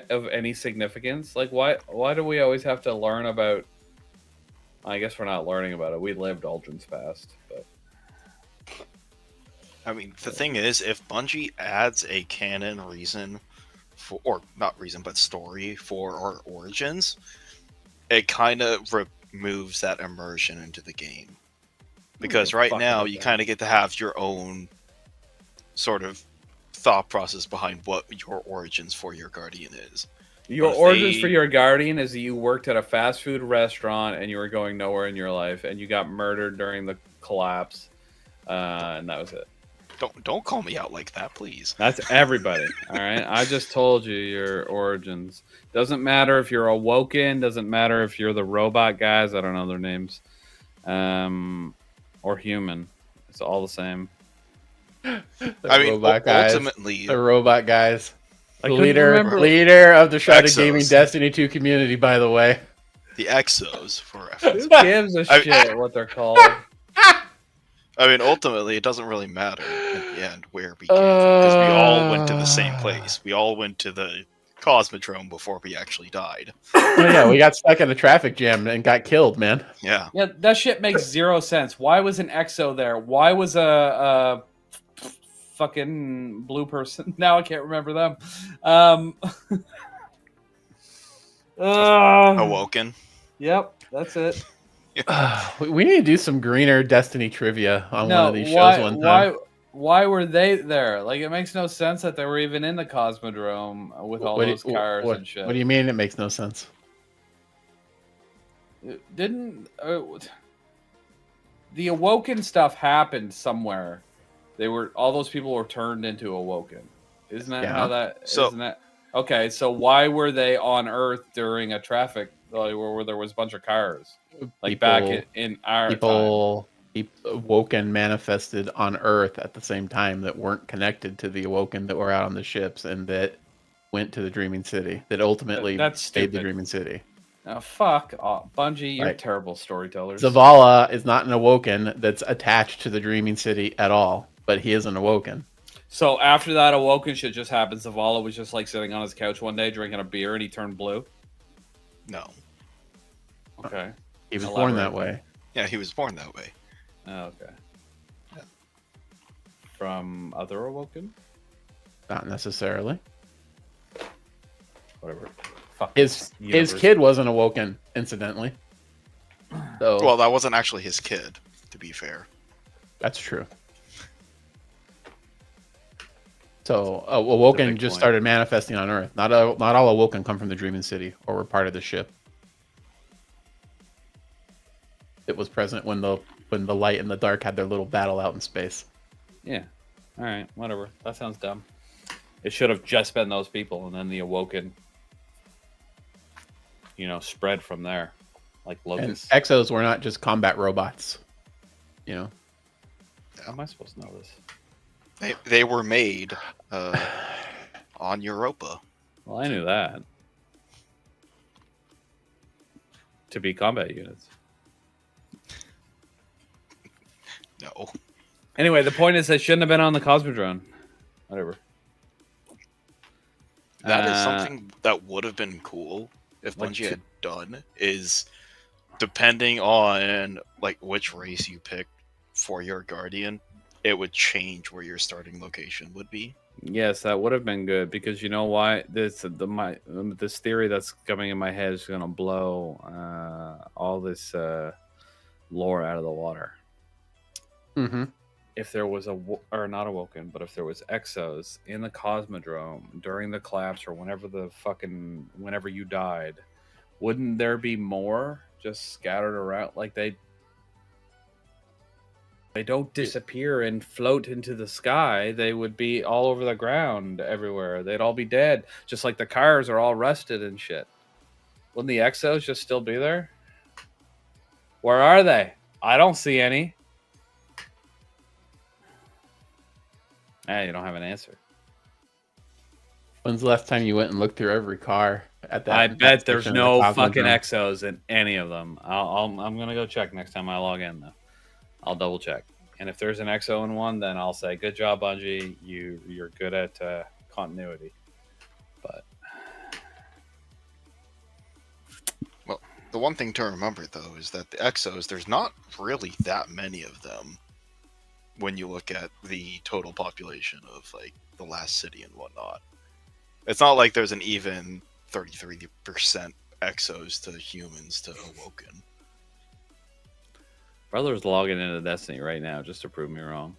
of any significance? Like, why do we always have to learn about... I guess we're not learning about it. We lived Aldrin's past. But I mean, the thing is, if Bungie adds a canon reason for, or not reason, but story for our origins, it kind of removes that immersion into the game. Because right now, you kind of get to have your own sort of thought process behind what your origins for your guardian is. your origins for your guardian is that you worked at a fast food restaurant and you were going nowhere in your life and you got murdered during the collapse, and that was it. Don't call me out like that, please. That's everybody. All right. I just told you your origins. Doesn't matter if you're awoken. Doesn't matter if you're the robot guys. I don't know their names. Or human. It's all the same. I mean, ultimately, the robot guys. I Leader of the Shrouded Gaming Destiny 2 community, by the way. The Exos, for reference. Who gives a shit what they're called? I mean, ultimately, it doesn't really matter in the end where we came from, because we all went to the same place. We all went to the Cosmodrome before we actually died. Oh, yeah, we got stuck in a traffic jam and got killed, man. Yeah. Yeah, that shit makes zero sense. Why was an Exo there? Why was a fucking blue person? Now I can't remember them. Awoken. Yep, that's it. We need to do some greener Destiny trivia on one of these shows one time. Why were they there? Like, it makes no sense that they were even in the Cosmodrome with all those cars and shit. What do you mean it makes no sense? Didn't the Awoken stuff happened somewhere? All those people were turned into Awoken. Isn't that how that? Isn't that okay? So why were they on Earth during a traffic where there was a bunch of cars? Like back in our time. Awoken manifested on Earth at the same time that weren't connected to the Awoken that were out on the ships and that went to the Dreaming City. That ultimately stayed the Dreaming City. Oh, fuck off. Bungie, you're terrible storytellers. Zavala is not an Awoken that's attached to the Dreaming City at all, but he is an Awoken. So after that Awoken shit just happened, Zavala was just like sitting on his couch one day drinking a beer and he turned blue? No. Okay. He was born that way. Yeah, he was born that way. Oh, okay. Yeah. From other Awoken? Not necessarily. Whatever. Fuck his kid wasn't Awoken, incidentally. So, well, that wasn't actually his kid, to be fair. That's true. So Awoken big just point. started manifesting on Earth. Not all Awoken come from the Dreaming City or were part of the ship. It was present when the light and the dark had their little battle out in space. Yeah. All right. Whatever. That sounds dumb. It should have just been those people, and then the Awoken, spread from there, like And locusts. Exos were not just combat robots. How am I supposed to know this? They were made on Europa. Well, I knew that. To be combat units. No. Anyway, the point is they shouldn't have been on the Cosmodrome. Whatever. That is something that would have been cool if Like Bungie had done, is depending on which race you picked for your Guardian, it would change where your starting location would be. Yes, that would have been good, because you know why? This theory that's coming in my head is going to blow all this lore out of the water. Mm-hmm. If there was not Awoken, but if there was Exos in the Cosmodrome during the collapse or whenever you died, wouldn't there be more just scattered around? Like they don't disappear and float into the sky. They would be all over the ground everywhere. They'd all be dead, just like the cars are all rusted and shit. Wouldn't the Exos just still be there? Where are they? I don't see any. You don't have an answer. When's the last time you went and looked through every car at that? I bet there's section of no the Cosmodrome? fucking Exos in any of them. I'm gonna go check next time I log in, though. I'll double check, and if there's an Exo in one, then I'll say, "Good job, Bungie. You're good at continuity." But The one thing to remember, though, is that the Exos, there's not really that many of them when you look at the total population of the last city and whatnot. It's not like there's an even 33% Exos to humans to Awoken. brother's logging into Destiny right now just to prove me wrong.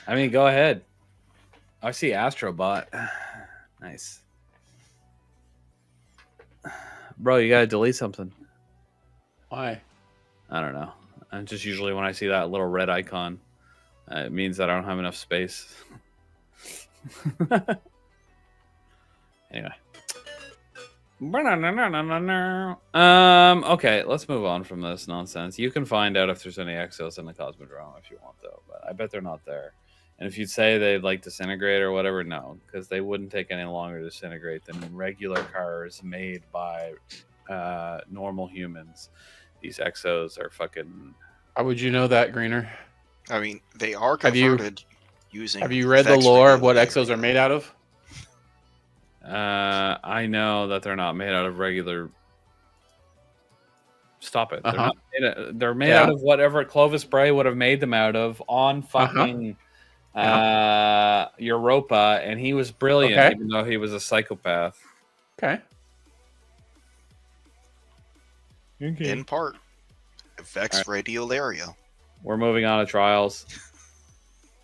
I mean, go ahead. I see Astrobot. Nice. Bro, you gotta delete something. Why? I don't know. And just usually when I see that little red icon, it means that I don't have enough space. Anyway. Okay, let's move on from this nonsense. You can find out if there's any Exos in the Cosmodrome if you want, though, but I bet they're not there. And if you'd say they'd disintegrate or whatever, no, because they wouldn't take any longer to disintegrate than regular cars made by normal humans. These Exos are fucking... How would you know that, Greener? I mean, they are converted using... Have you read the lore of what Exos are made out of? I know that they're not made out of regular... Stop it. They're made out of whatever Clovis Bray would have made them out of on fucking... Europa, and he was brilliant, even though he was a psychopath. Okay. In part. Vex radiolaria. We're moving on to trials.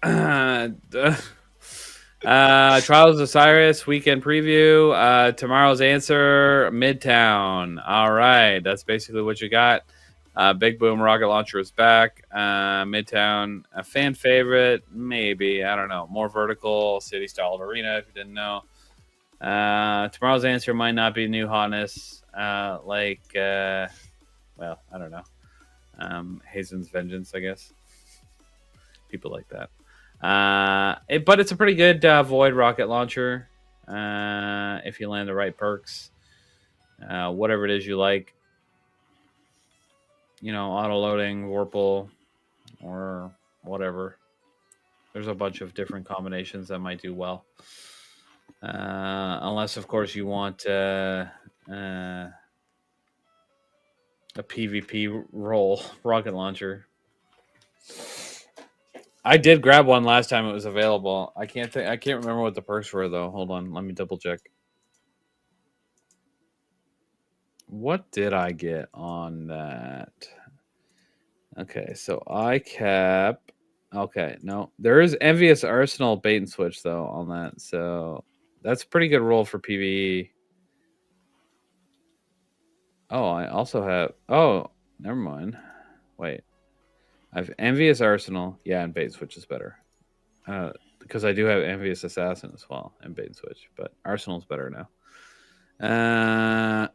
Trials of Osiris weekend preview. Tomorrow's answer, Midtown. All right, that's basically what you got. Big Boom rocket launcher is back. Midtown, a fan favorite, maybe. I don't know. More vertical, city-styled arena, if you didn't know. Tomorrow's answer might not be new hotness. Well, I don't know. Hazen's Vengeance, I guess. People like that. But it's a pretty good Void rocket launcher if you land the right perks. Whatever it is you like. Auto-loading, Vorpal, or whatever. There's a bunch of different combinations that might do well. Unless, of course, you want a PvP role rocket launcher. I did grab one last time it was available. I can't remember what the perks were, though. Hold on, let me double check. What did I get on that? Okay, so I cap Okay, no. There is Envious Arsenal bait and switch, though, on that. So that's a pretty good roll for PvE. Oh, I also have... Oh, never mind. Wait. I have Envious Arsenal. Yeah, and bait and switch is better. Because I do have Envious Assassin as well, and bait and switch. But Arsenal's better now.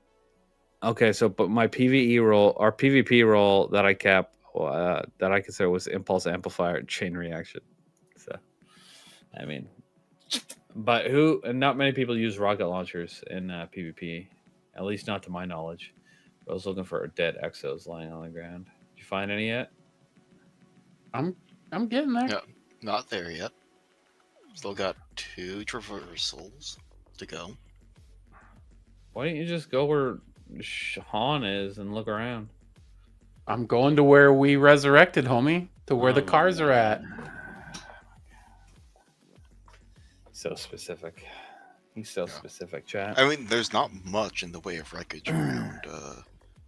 Okay, so but my PvE roll, or PvP roll that I kept, that I consider was Impulse Amplifier and Chain Reaction. So, I mean... But not many people use rocket launchers in PvP, at least not to my knowledge. I was looking for dead exos lying on the ground. Did you find any yet? I'm getting there. Yeah, not there yet. Still got 2 traversals to go. Why don't you just go where Han is and look around? I'm going to where we resurrected, homie. To where the cars are at. So specific. He's so specific, chat. I mean, there's not much in the way of wreckage around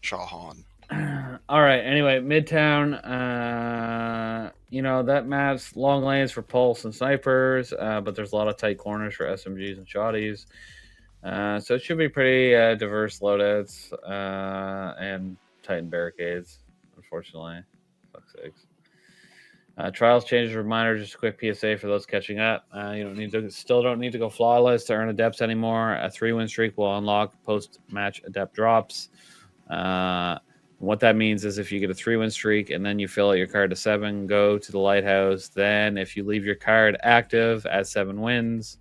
Shahan. All right. Anyway, Midtown. That map's long lanes for pulse and snipers, but there's a lot of tight corners for SMGs and shotties. So it should be pretty diverse loadouts and tightened barricades. Unfortunately, fuck's sakes. Trials changes reminder, just a quick PSA for those catching up. You don't need to go flawless to earn adepts anymore. A 3-win streak will unlock post-match adept drops. What that means is if you get a 3-win streak and then you fill out your card to 7, go to the lighthouse. Then if you leave your card active at 7 wins,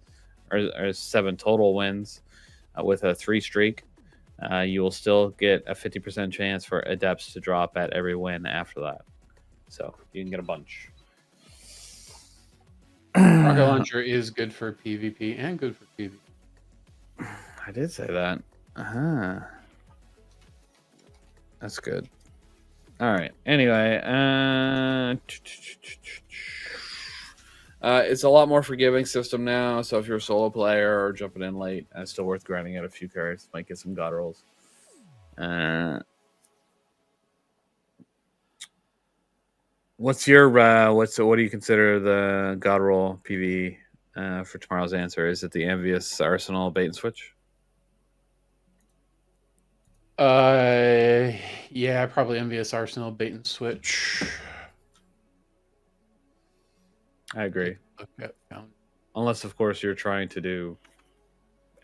or 7 total wins with a 3 streak, you will still get a 50% chance for adepts to drop at every win after that. So you can get a bunch. Rocket launcher is good for PvP and good for PvP. I did say that. That's good. All right. Anyway, it's a lot more forgiving system now. So if you're a solo player or jumping in late, it's still worth grinding out a few cards. Might get some god rolls. What's your what do you consider the god roll PvE for tomorrow's answer? Is it the Envious Arsenal bait and switch? Yeah, probably Envious Arsenal bait and switch. I agree. Okay. Unless, of course, you're trying to do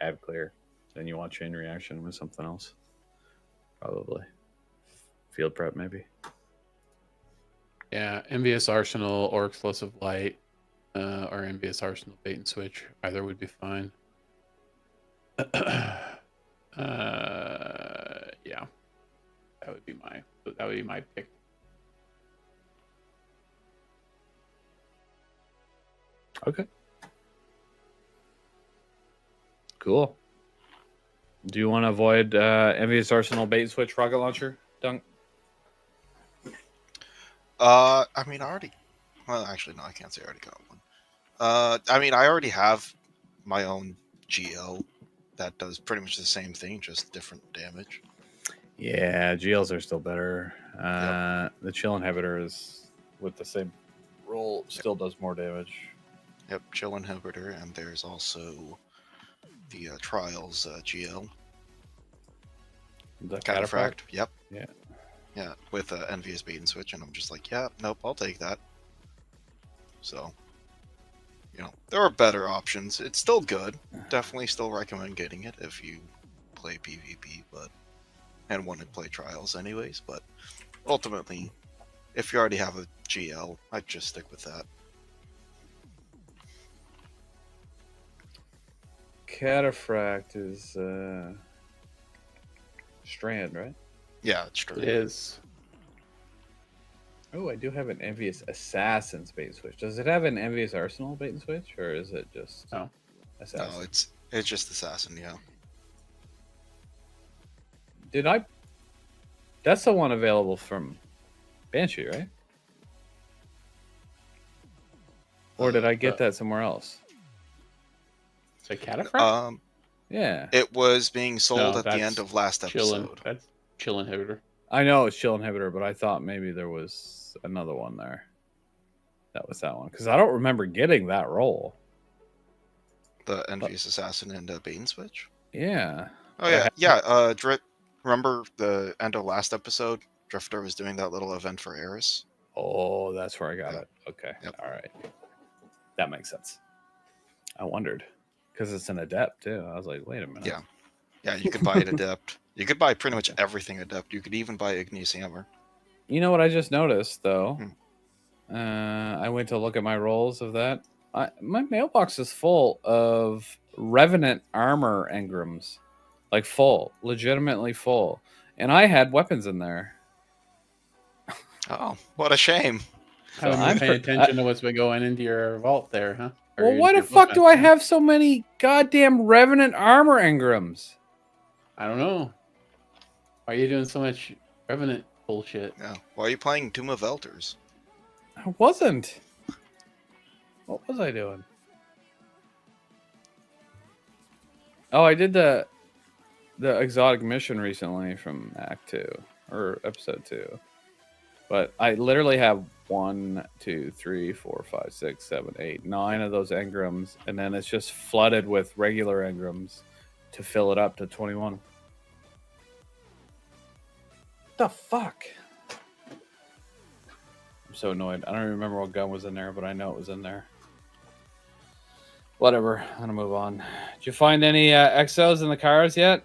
ad clear, then you want chain reaction with something else. Probably field prep, maybe. Yeah, Envious Arsenal or Explosive Light, or Envious Arsenal bait and switch. Either would be fine. Yeah, that would be my pick. Okay. Cool. Do you want to avoid Envious Arsenal bait and switch rocket launcher, Dunk? I mean, I already... Well, actually, no, I can't say I already got one. I mean, I already have my own GL that does pretty much the same thing, just different damage. Yeah, GLs are still better. Yep. The chill inhibitor is with the same roll, still does more damage. Yep, chill inhibitor, and there's also the trials GL. The Cataphract. Yep. Yeah. Yeah, with Envious bait and switch, and I'm just like, yeah, nope, I'll take that. So, there are better options. It's still good. Definitely still recommend getting it if you play PvP, and want to play trials anyways. But ultimately, if you already have a GL, I'd just stick with that. Cataphract is Strand, right? Yeah, it's true. It is. Oh, I do have an Envious Assassin's bait and switch. Does it have an Envious Arsenal bait and switch, or is it just Assassin? No, it's just Assassin, yeah. That's the one available from Banshee, right? Or did I get that somewhere else? The Cataphract? Yeah. It was being sold No, at the end of last episode. That's chill inhibitor. I know it's chill inhibitor, but I thought maybe there was another one there That was that one because I don't remember getting that role. The Envious Assassin and Bait and Switch. Yeah. Oh yeah, yeah. Remember the end of last episode? Drifter was doing that little event for Eris. Oh, that's where I got Yeah. it. Okay. Yep. All right. That makes sense. I wondered because it's an adept too. I was like, wait a minute. Yeah. Yeah, you could buy it adept. You could buy pretty much everything adept. You could even buy Ignis Hammer. You know what I just noticed though? Hmm. I went to look at my rolls of that. My mailbox is full of Revenant armor engrams, like full, legitimately full, and I had weapons in there. Oh, what a shame. So Haven't been paying attention to what's been going into your vault there, huh? Or Well, why into the your fuck do I booklet. have so many goddamn Revenant armor engrams? I don't know. Why are you doing so much Revenant bullshit? Yeah. Why are you playing Tomb of Elders? I wasn't. What was I doing? Oh, I did the exotic mission recently from Act 2 or Episode 2. But I literally have 1, 2, 3, 4, 5, 6, 7, 8, 9 of those engrams, and then it's just flooded with regular engrams to fill it up to 21. What the fuck? I'm so annoyed. I don't even remember what gun was in there, but I know it was in there. Whatever. I'm gonna move on. Did you find any exos in the cars yet?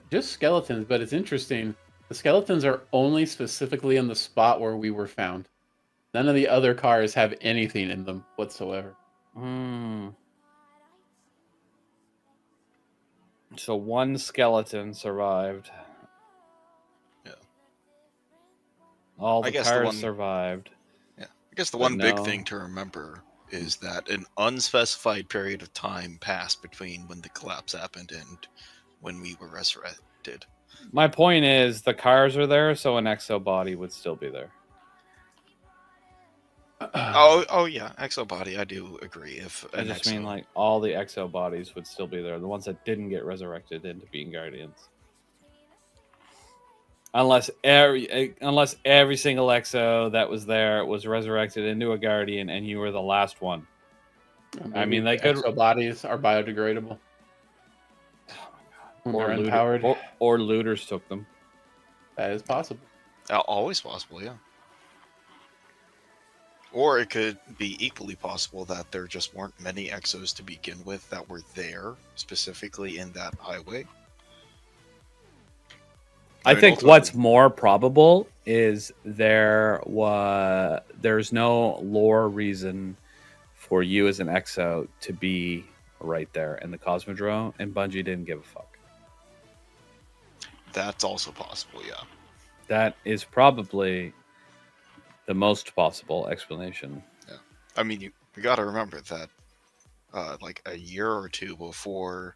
Just skeletons, but it's interesting. The skeletons are only specifically in the spot where we were found. None of the other cars have anything in them whatsoever. So one skeleton survived. Yeah. All I the guess the cars one- survived. Yeah. I guess the But one big no. thing to remember is that an unspecified period of time passed between when the collapse happened and when we were resurrected. My point is the cars are there, so an exo body would still be there. Oh yeah, Exobody, I do agree. If I an just exo, mean like all the exo bodies would still be there. The ones that didn't get resurrected into being guardians. Unless every single exo that was there was resurrected into a guardian and you were the last one. I mean, they could- exo bodies are biodegradable. When they're unpowered. Or looters took them. That is possible. always possible, yeah. Or it could be equally possible that there just weren't many exos to begin with that were there specifically in that highway. I mean, think ultimately- what's more probable is there's no lore reason for you as an exo to be right there in the Cosmodrome, and Bungie didn't give a fuck. That's also possible, yeah. That is probably the most possible explanation. I mean, you got to remember that, like a year or two before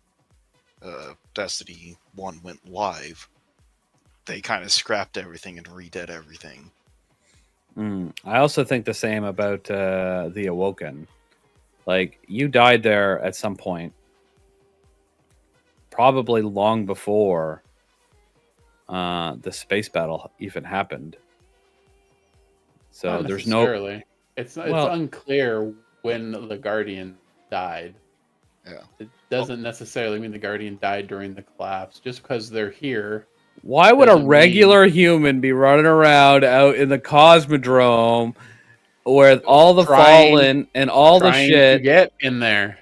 Destiny 1 went live, they kind of scrapped everything and redid everything. I also think the same about the Awoken. Like, you died there at some point, probably long before the space battle even happened. So Not there's no... necessarily. It's Well- unclear when the Guardian died. Yeah. It doesn't necessarily mean the Guardian died during the collapse. Just because they're here. Why would a doesn't regular human be running around out in the Cosmodrome where all the Trying- fallen and all the trying to shit... get in there.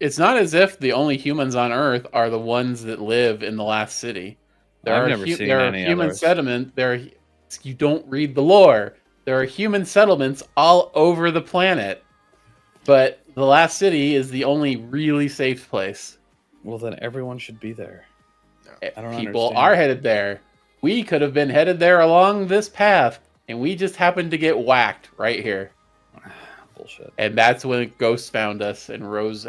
It's not as if the only humans on Earth are the ones that live in the last city. I've never seen there any are human others. settlement. You don't read the lore. There are human settlements all over the planet, but the last city is the only really safe place. Well, then everyone should be there. I don't People understand. are headed there. We could have been headed there along this path, and we just happened to get whacked right here. Bullshit. And that's when ghosts found us and raised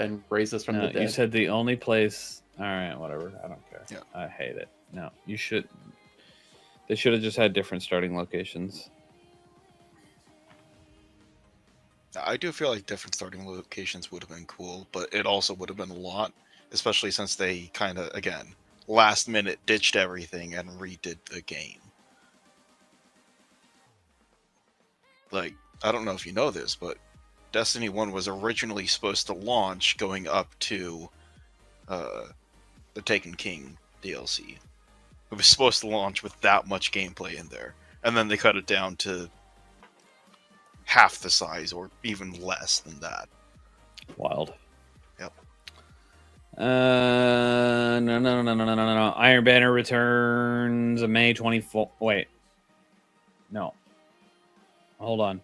us from No, the dead. you said the only place... All right, whatever. I don't care. Yeah. I hate it. No, you should... They should have just had different starting locations. I do feel like different starting locations would have been cool, but it also would have been a lot, especially since they kind of, again, last minute ditched everything and redid the game. like, I don't know if you know this, but Destiny 1 was originally supposed to launch going up to the Taken King DLC. It was supposed to launch with that much gameplay in there, and then they cut it down to half the size or even less than that. Wild. Yep. No. Iron Banner returns May 24th. Wait. No. Hold on.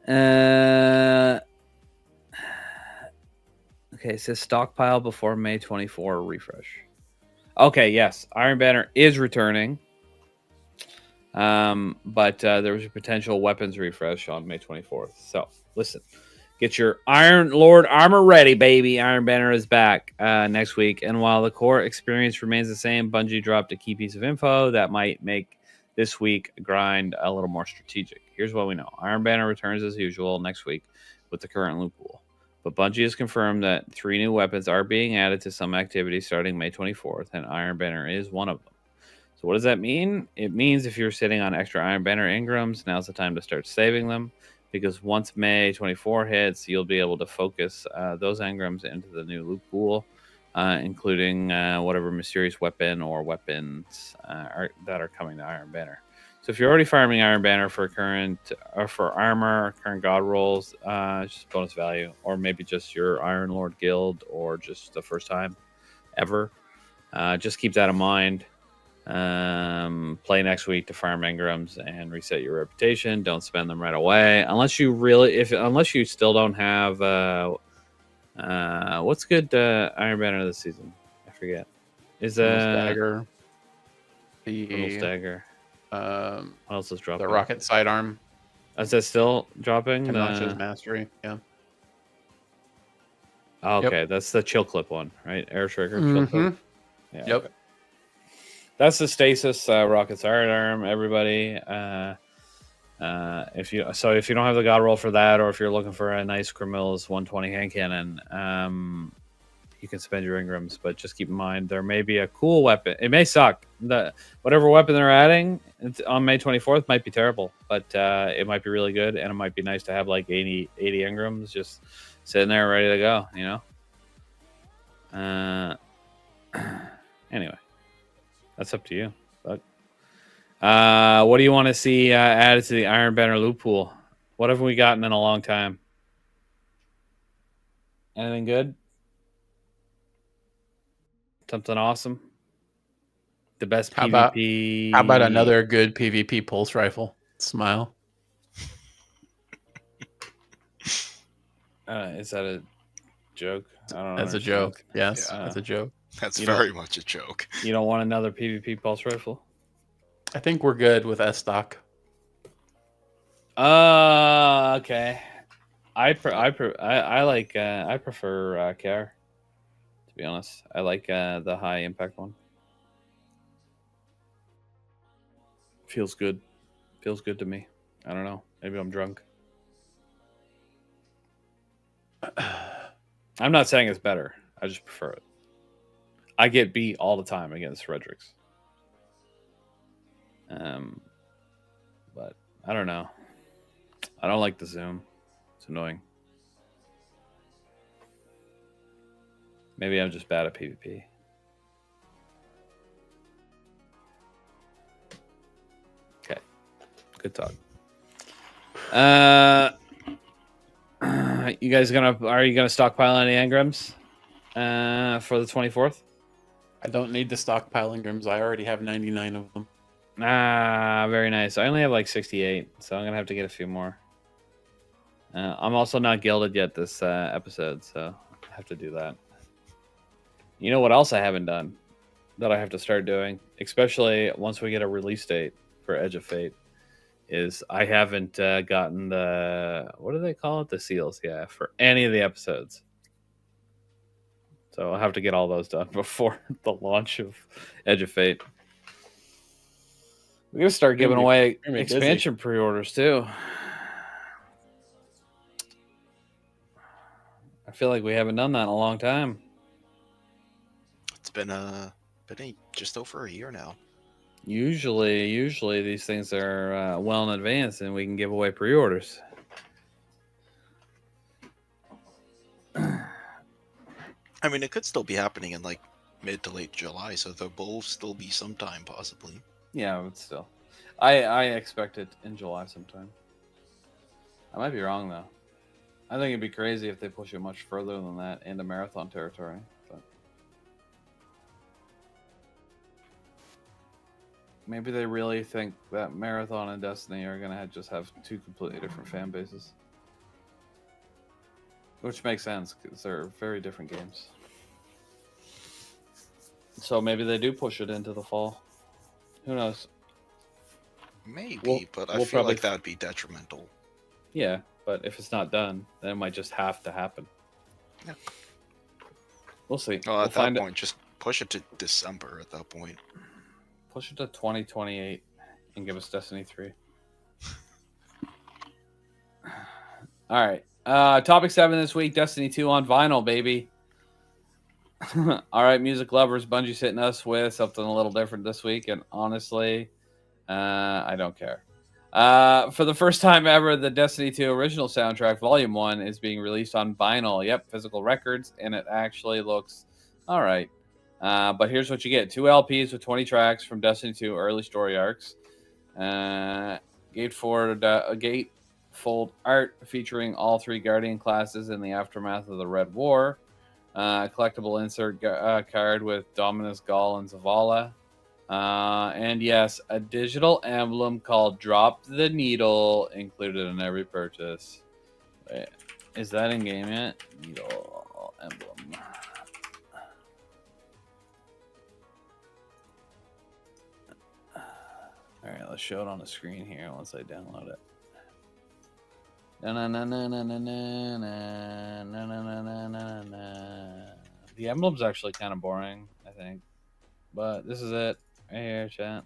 Okay, it says stockpile before May 24 refresh. Okay, yes. Iron Banner is returning. But there was a potential weapons refresh on May 24th. So, listen. Get your Iron Lord armor ready, baby. Iron Banner is back next week. And while the core experience remains the same, Bungie dropped a key piece of info that might make this week grind a little more strategic. Here's what we know. Iron Banner returns as usual next week with the current loot pool. But Bungie has confirmed that 3 new weapons are being added to some activities starting May 24th, and Iron Banner is one of them. So what does that mean? It means if you're sitting on extra Iron Banner engrams, now's the time to start saving them. Because once May 24 hits, you'll be able to focus those engrams into the new loot pool, including whatever mysterious weapon or weapons that are coming to Iron Banner. So if you're already farming Iron Banner for current or for armor, current god rolls, just bonus value, or maybe just your Iron Lord guild, or just the first time ever, just keep that in mind. Play next week to farm engrams and reset your reputation. Don't spend them right away unless you still don't have what's good Iron Banner this season. I forget. Is Stagger. Little Stagger. What else is dropping? The rocket sidearm. Is that still dropping? Obnoxious Mastery. Yeah. Okay, that's the chill clip one, right? Air trigger chill clip. Yeah. Yep. Okay. That's the stasis rocket sidearm, everybody. If you don't have the god roll for that, or if you're looking for a nice Grimill's 120 hand cannon, you can spend your engrams. But just keep in mind there may be a cool weapon. It may suck. Whatever weapon they're adding on May 24th might be terrible, but it might be really good, and it might be nice to have like 80 engrams just sitting there ready to go. You know. Anyway. That's up to you. But what do you want to see added to the Iron Banner loot pool? What have we gotten in a long time? Anything good? Something awesome? The best PvP? How about another good PvP pulse rifle? Smile. Is that a joke? I don't know. That's a joke. Yes, that's a joke. That's very much a joke. You don't want another PvP pulse rifle? I think we're good with S stock. Okay. I prefer Care. To be honest, I like the high impact one. Feels good. Feels good to me. I don't know. Maybe I'm drunk. I'm not saying it's better. I just prefer it. I get beat all the time against Fredericks. But I don't know. I don't like the zoom. It's annoying. Maybe I'm just bad at PvP. Okay. Good talk. You guys are you gonna stockpile any engrams for the 24th? I don't need to stockpile engrams. I already have 99 of them. Very nice. I only have like 68, so I'm gonna have to get a few more. I'm also not gilded yet this episode, so I have to do that. You know what else I haven't done that I have to start doing, especially once we get a release date for Edge of Fate, is I haven't gotten the, what do they call it? The seals, yeah, for any of the episodes. So I'll have to get all those done before the launch of Edge of Fate. We're going to start giving away expansion pre-orders, too. I feel like we haven't done that in a long time. It's been just over a year now. Usually these things are well in advance, and we can give away pre-orders. I mean, it could still be happening in like mid to late July, so there will still be some time, possibly. Yeah, but still, I expect it in July sometime. I might be wrong though. I think it'd be crazy if they push it much further than that into marathon territory. But maybe they really think that Marathon and Destiny are gonna just have two completely different fan bases, which makes sense because they're very different games. So maybe they do push it into the fall. Who knows? Maybe, but I feel probably like that would be detrimental. Yeah, but if it's not done, then it might just have to happen. Yeah. We'll see. Well, We'll at that point, just push it to December at that point. Push it to 2028 and give us Destiny 3. All right. Topic 7 this week, Destiny 2 on vinyl, baby. All right, music lovers, Bungie's hitting us with something a little different this week, and honestly, I don't care. For the first time ever, the Destiny 2 original soundtrack, Volume 1, is being released on vinyl. Yep, physical records, and it actually looks all right. But here's what you get. 2 LPs with 20 tracks from Destiny 2 early story arcs. Gatefold art featuring all 3 Guardian classes in the aftermath of the Red War. Collectible insert card with Dominus, Gaul, and Zavala. And yes, a digital emblem called Drop the Needle included in every purchase. Wait, is that in game yet? Needle emblem. All right, let's show it on the screen here once I download it. The emblem's actually kind of boring, I think. But this is it. Right here, chat.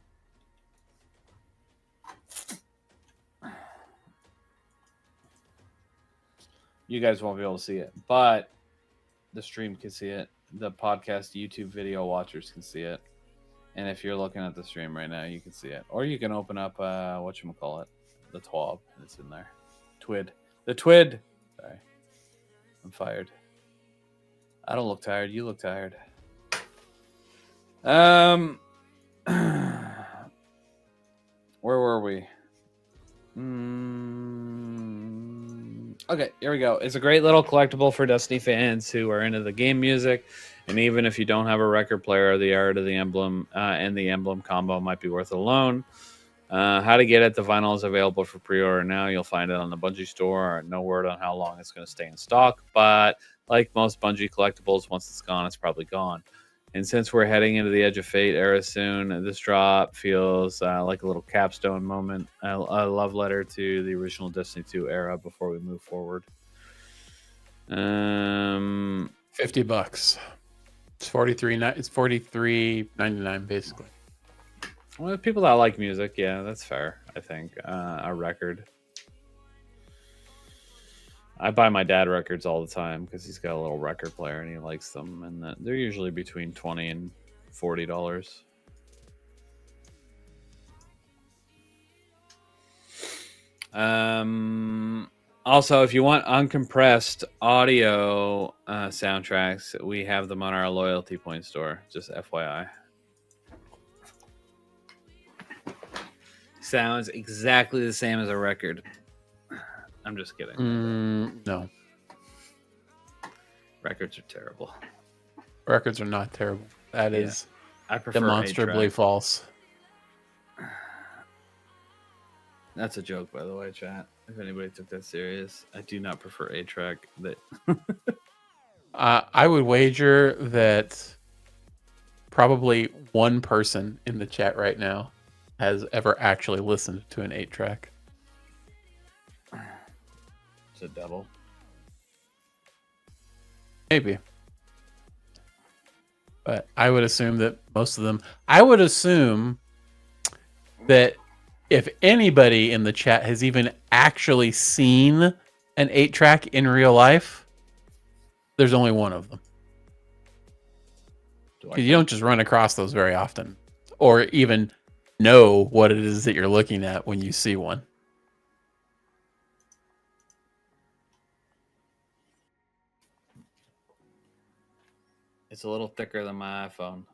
You guys won't be able to see it, but the stream can see it. The podcast YouTube video watchers can see it. And if you're looking at the stream right now, you can see it. Or you can open up, whatchamacallit, the TWAB. It's in there. Twid. The Twid. Sorry. I'm fired. I don't look tired. You look tired. Where were we? Okay, here we go. It's a great little collectible for Destiny fans who are into the game music. And even if you don't have a record player, the art of the emblem and the emblem combo might be worth it alone. How to get it? The vinyl is available for pre-order now. You'll find it on the Bungie store. No word on how long it's going to stay in stock. But like most Bungie collectibles, once it's gone, it's probably gone. And since we're heading into the Edge of Fate era soon, this drop feels like a little capstone moment, a love letter to the original Destiny 2 era before we move forward. $50. It's $43.99 basically. Well, people that like music, yeah, that's fair. I think a record. I buy my dad records all the time because he's got a little record player and he likes them, and they're usually between $20 and $40. Also, if you want uncompressed audio soundtracks, we have them on our loyalty point store. Just FYI. Sounds exactly the same as a record. I'm just kidding. No. Records are terrible. Records are not terrible. That is I prefer demonstrably 8-track. false. That's a joke, by the way, chat. If anybody took that serious, I do not prefer 8-track. I would wager that probably one person in the chat right now has ever actually listened to an 8-track. It's a devil. Maybe. But I would assume that most of them... I would assume that if anybody in the chat has even actually seen an 8-track in real life, there's only one of them. Because you don't just run across those very often. Or even know what it is that you're looking at when you see one. It's a little thicker than my iPhone.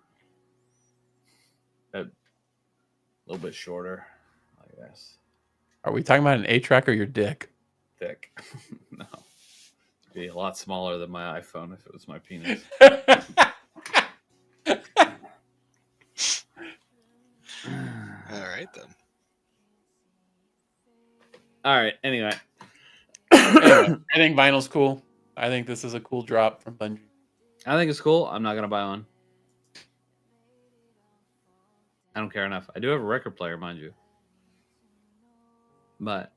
A little bit shorter, I guess. Are we talking about an 8-track or your dick? Thick. No. It'd be a lot smaller than my iPhone if it was my penis. All right then. All right. Anyway, I think vinyl's cool. I think this is a cool drop from Bungie. I think it's cool. I'm not gonna buy one. I don't care enough. I do have a record player, mind you, but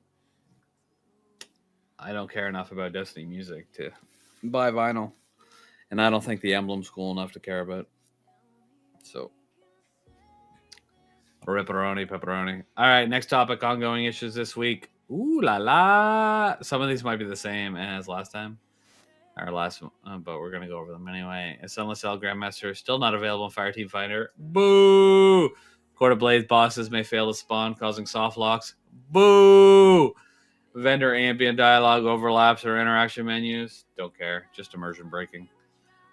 I don't care enough about Destiny music to buy vinyl, and I don't think the emblem's cool enough to care about. So, pepperoni. All right, next topic: ongoing issues this week. Ooh la la! Some of these might be the same as last time, or last, but we're gonna go over them anyway. A Sunless L Grandmaster still not available in Fireteam Finder. Boo! Court of Blades bosses may fail to spawn, causing soft locks. Boo! Vendor ambient dialogue overlaps or interaction menus. Don't care. Just immersion breaking.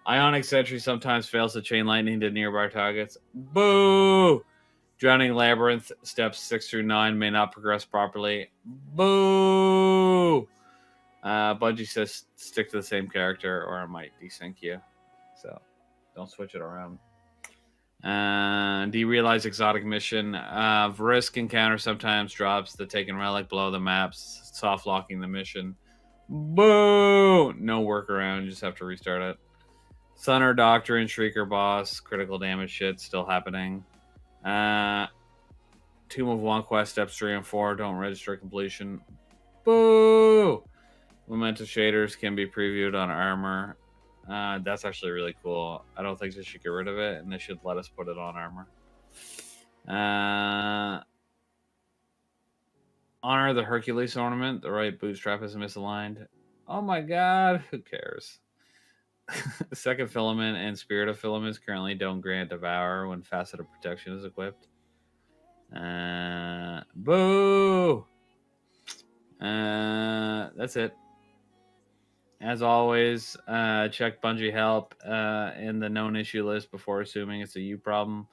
Ionic Sentry sometimes fails to chain lightning to nearby targets. Boo! Drowning Labyrinth steps 6 through 9 may not progress properly. Boo! Bungie says stick to the same character or I might desync you. So don't switch it around. Derealize exotic mission. Vrisk encounter sometimes drops the taken relic below the maps, soft locking the mission. Boo! No workaround, you just have to restart it. Sunner Doctrine, Shrieker boss, critical damage shit still happening. Tomb of Wonquest steps 3 and 4 don't register completion. Boo! Memento shaders can be previewed on armor. That's actually really cool. I don't think they should get rid of it, and they should let us put it on armor. Honor the Hercules ornament. The right bootstrap is misaligned. Oh my god, who cares? Second filament and spirit of filaments currently don't grant devour when facet of protection is equipped. Boo! That's it. As always, check Bungie help in the known issue list before assuming it's a you problem.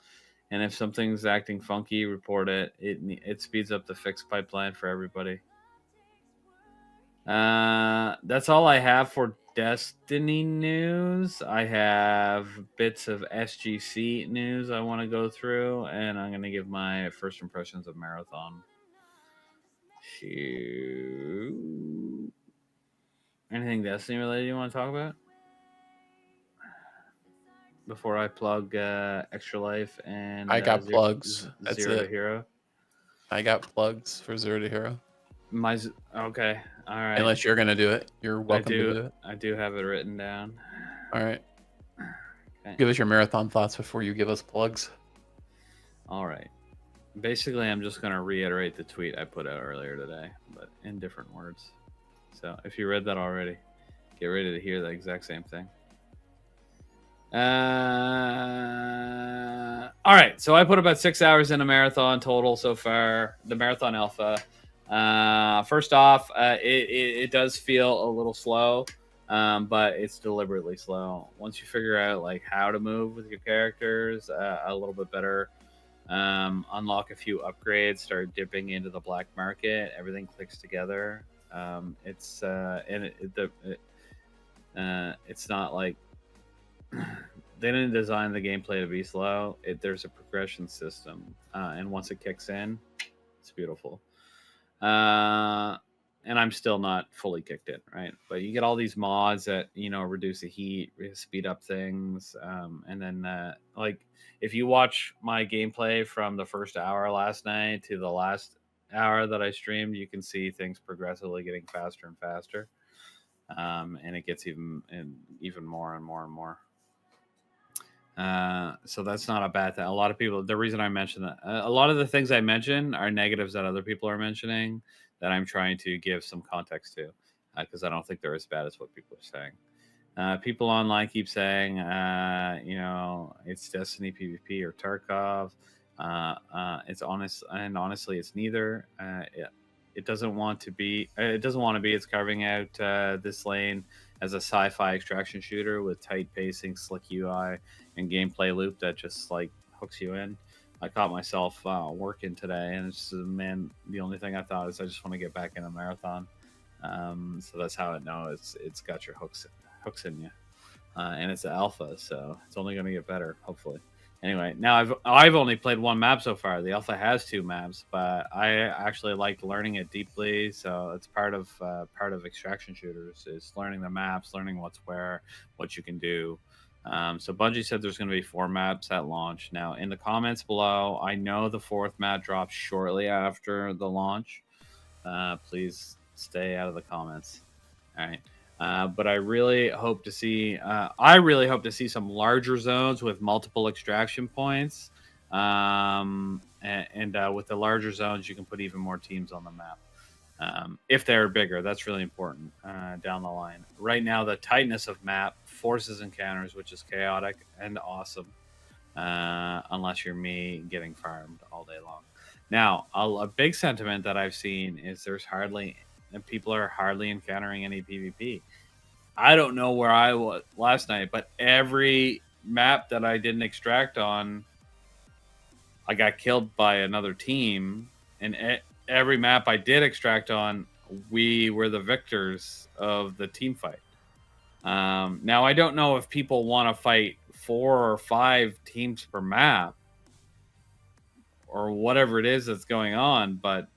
And if something's acting funky, report it. It speeds up the fix pipeline for everybody. That's all I have for Destiny news. I have bits of SGC news I want to go through, and I'm going to give my first impressions of Marathon. Shoot. Anything Destiny related you want to talk about? Before I plug Extra Life and I got plugs. That's Zero to it. Hero. I got plugs for Zero to Hero. Okay, all right. Unless you're gonna do it, you're welcome to do it. I do have it written down. All right. Okay. Give us your marathon thoughts before you give us plugs. All right. Basically, I'm just gonna reiterate the tweet I put out earlier today, but in different words. So if you read that already, get ready to hear the exact same thing. All right, so I put about 6 hours in a marathon total so far. The marathon alpha. First off, it does feel a little slow, but it's deliberately slow. Once you figure out like how to move with your characters a little bit better, unlock a few upgrades, start dipping into the black market, everything clicks together. It's not like they didn't design the gameplay to be slow. There's a progression system, and once it kicks in, it's beautiful. And I'm still not fully kicked in, right? But you get all these mods that reduce the heat, speed up things, and then like if you watch my gameplay from the first hour last night to the last hour that I streamed, you can see things progressively getting faster and faster, and it gets even more and more and more. So that's not a bad thing. A lot of people, the reason I mentioned that, a lot of the things I mention are negatives that other people are mentioning that I'm trying to give some context to, because I don't think they're as bad as what people are saying. People online keep saying, it's Destiny PvP or Tarkov. It's honest, and honestly, it's neither. It doesn't want to be. It doesn't want to be. It's carving out this lane as a sci-fi extraction shooter with tight pacing, slick UI, and gameplay loop that just like hooks you in. I caught myself working today, and it's just, man, the only thing I thought is I just want to get back in a marathon. So that's how it knows it's got your hooks in you, and it's an alpha, so it's only going to get better, hopefully. Anyway, now I've only played one map so far. The alpha has 2 maps, but I actually like learning it deeply. So it's part of extraction shooters is learning the maps, learning what's where, what you can do. So Bungie said there's going to be 4 maps at launch. Now in the comments below, I know the 4th map drops shortly after the launch. Please stay out of the comments. All right. But I really hope to see. Some larger zones with multiple extraction points. And with the larger zones, you can put even more teams on the map. If they're bigger, that's really important down the line. Right now, the tightness of map forces encounters, which is chaotic and awesome. Unless you're me getting farmed all day long. Now, a big sentiment that I've seen is people are hardly encountering any PvP. I don't know where I was last night, but every map that I didn't extract on, I got killed by another team. And every map I did extract on, we were the victors of the team fight. Now, I don't know if people want to fight 4 or 5 teams per map or whatever it is that's going on, but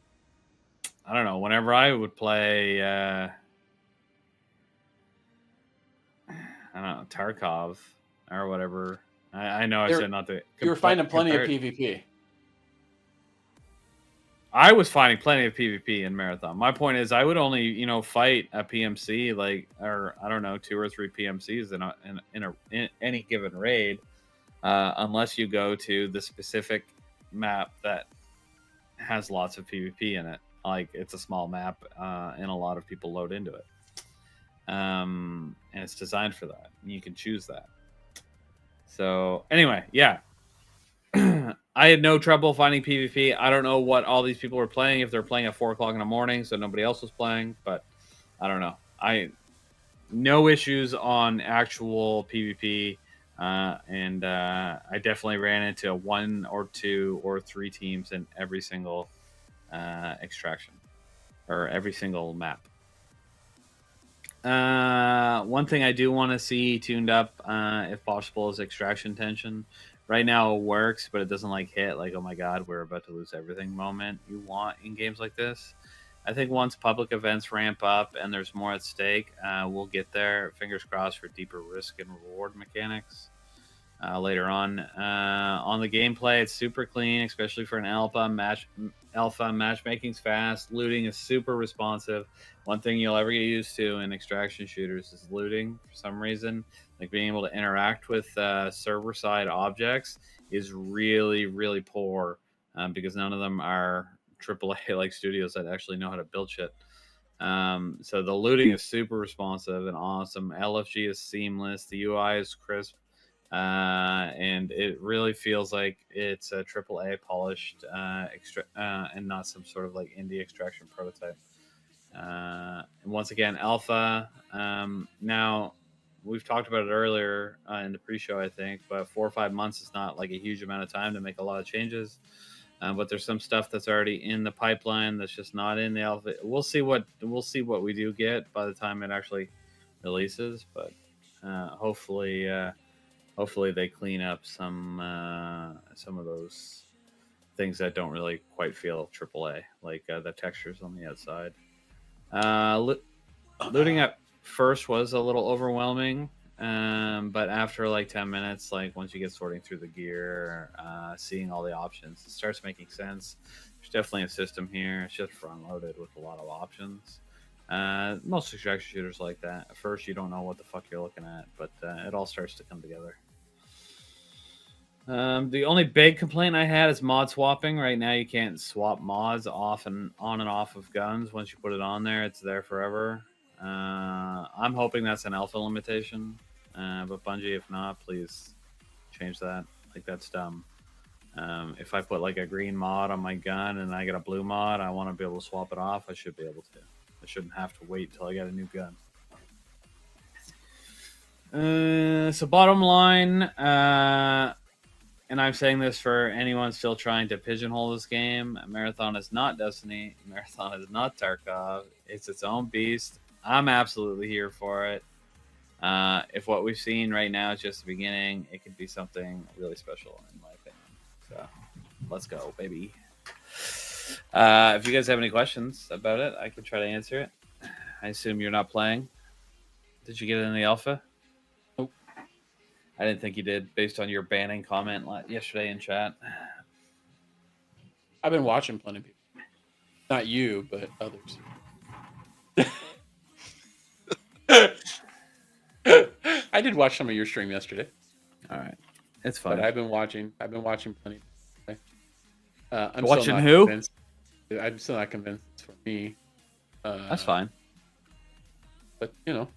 I don't know. Whenever I would play, I don't know, Tarkov or whatever. I know I said not to. You were finding plenty of PvP. I was finding plenty of PvP in Marathon. My point is, I would only, fight a PMC, or I don't know, 2 or 3 PMCs in any given raid, unless you go to the specific map that has lots of PvP in it. Like it's a small map, and a lot of people load into it. And it's designed for that. You can choose that. So anyway, yeah. I had no trouble finding PvP. I don't know what all these people were playing, if they're playing at 4 o'clock in the morning, so nobody else was playing, but I don't know. No issues on actual PvP, and I definitely ran into 1 or 2 or 3 teams in every single extraction or every single map. One thing I do want to see tuned up, if possible, is extraction tension. Right now it works, but it doesn't hit oh my god, we're about to lose everything moment you want in games like this. I think once public events ramp up and there's more at stake, we'll get there. Fingers crossed for deeper risk and reward mechanics later on. On the gameplay, it's super clean, especially for an alpha. Matchmaking's fast. Looting is super responsive. One thing you'll ever get used to in extraction shooters is looting. For some reason, being able to interact with server-side objects is really, really poor, because none of them are AAA studios that actually know how to build shit. So the looting is super responsive and awesome. LFG is seamless. The UI is crisp. And it really feels like it's a AAA polished and not some sort of indie extraction prototype. And once again, alpha. Now, we've talked about it earlier in the pre-show, I think, but 4 or 5 months is not a huge amount of time to make a lot of changes. But there's some stuff that's already in the pipeline that's just not in the alpha. We'll see what we do get by the time it actually releases, but hopefully they clean up some of those things that don't really quite feel AAA, like the textures on the outside. Looting at first was a little overwhelming, but after 10 minutes, once you get sorting through the gear, seeing all the options, it starts making sense. There's definitely a system here. It's just front loaded with a lot of options. Most extraction shooters like that. At first, you don't know what the fuck you're looking at, but it all starts to come together. The only big complaint I had is mod swapping. Right now, you can't swap mods off and on and off of guns. Once you put it on there, it's there forever. I'm hoping that's an alpha limitation, but Bungie, if not, please change that. That's dumb. If I put like a green mod on my gun and I get a blue mod, I want to be able to swap it off. I should be able to. I shouldn't have to wait until I get a new gun. So bottom line, and I'm saying this for anyone still trying to pigeonhole this game, Marathon is not Destiny. Marathon is not Tarkov. It's its own beast. I'm absolutely here for it. If what we've seen right now is just the beginning, it could be something really special, in my opinion. So let's go, baby. If you guys have any questions about it, I can try to answer it. I assume you're not playing. Did you get it in the alpha? Nope. I didn't think you did, based on your banning comment yesterday in chat. I've been watching plenty of people. Not you, but others. I did watch some of your stream yesterday. All right, it's fine. But I've been watching plenty. I'm watching who? Convinced. I'm still not convinced it's for me. That's fine. But you know,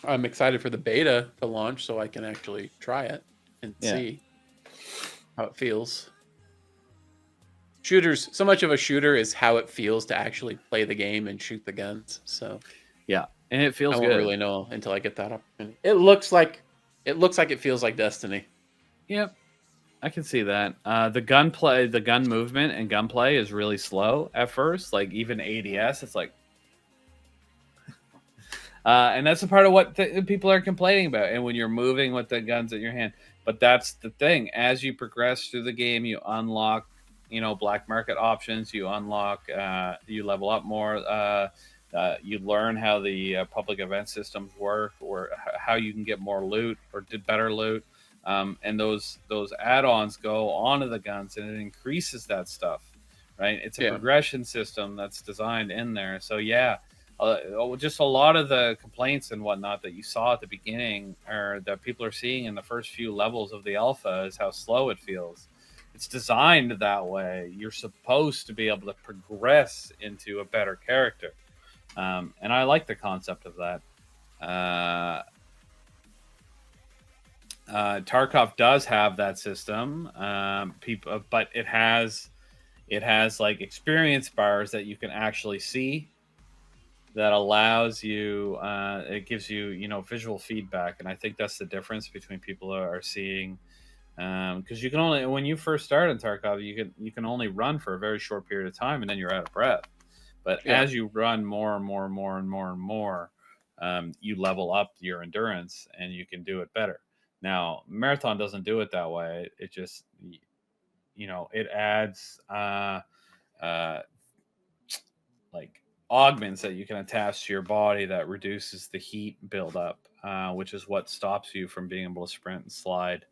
I'm excited for the beta to launch so I can actually try it and see how it feels. Shooters, so much of a shooter is how it feels to actually play the game and shoot the guns. So yeah, and it feels I good. won't really know until I get that opportunity. It looks like it feels like Destiny. Yep, I can see that. The gun movement and gunplay is really slow at first. Like even ADS, it's like, and that's a part of what people are complaining about. And when you're moving with the guns in your hand, but that's the thing. As you progress through the game, you unlock, black market options. You unlock, you level up more. You learn how the public event systems work, or how you can get more loot or do better loot. And those add-ons go onto the guns, and it increases that stuff, right? It's a progression system that's designed in there. So just a lot of the complaints and whatnot that you saw at the beginning, or that people are seeing in the first few levels of the alpha, is how slow it feels. It's designed that way. You're supposed to be able to progress into a better character. And I like the concept of that. Tarkov does have that system, but it has like experience bars that you can actually see, that allows you, it gives you, visual feedback. And I think that's the difference between people who are seeing, because you can only, when you first start in Tarkov, you can only run for a very short period of time, and then you're out of breath. But as you run more and more and more and more and more, you level up your endurance, and you can do it better. Now, Marathon doesn't do it that way. It just, it adds like augments that you can attach to your body that reduces the heat buildup, which is what stops you from being able to sprint and slide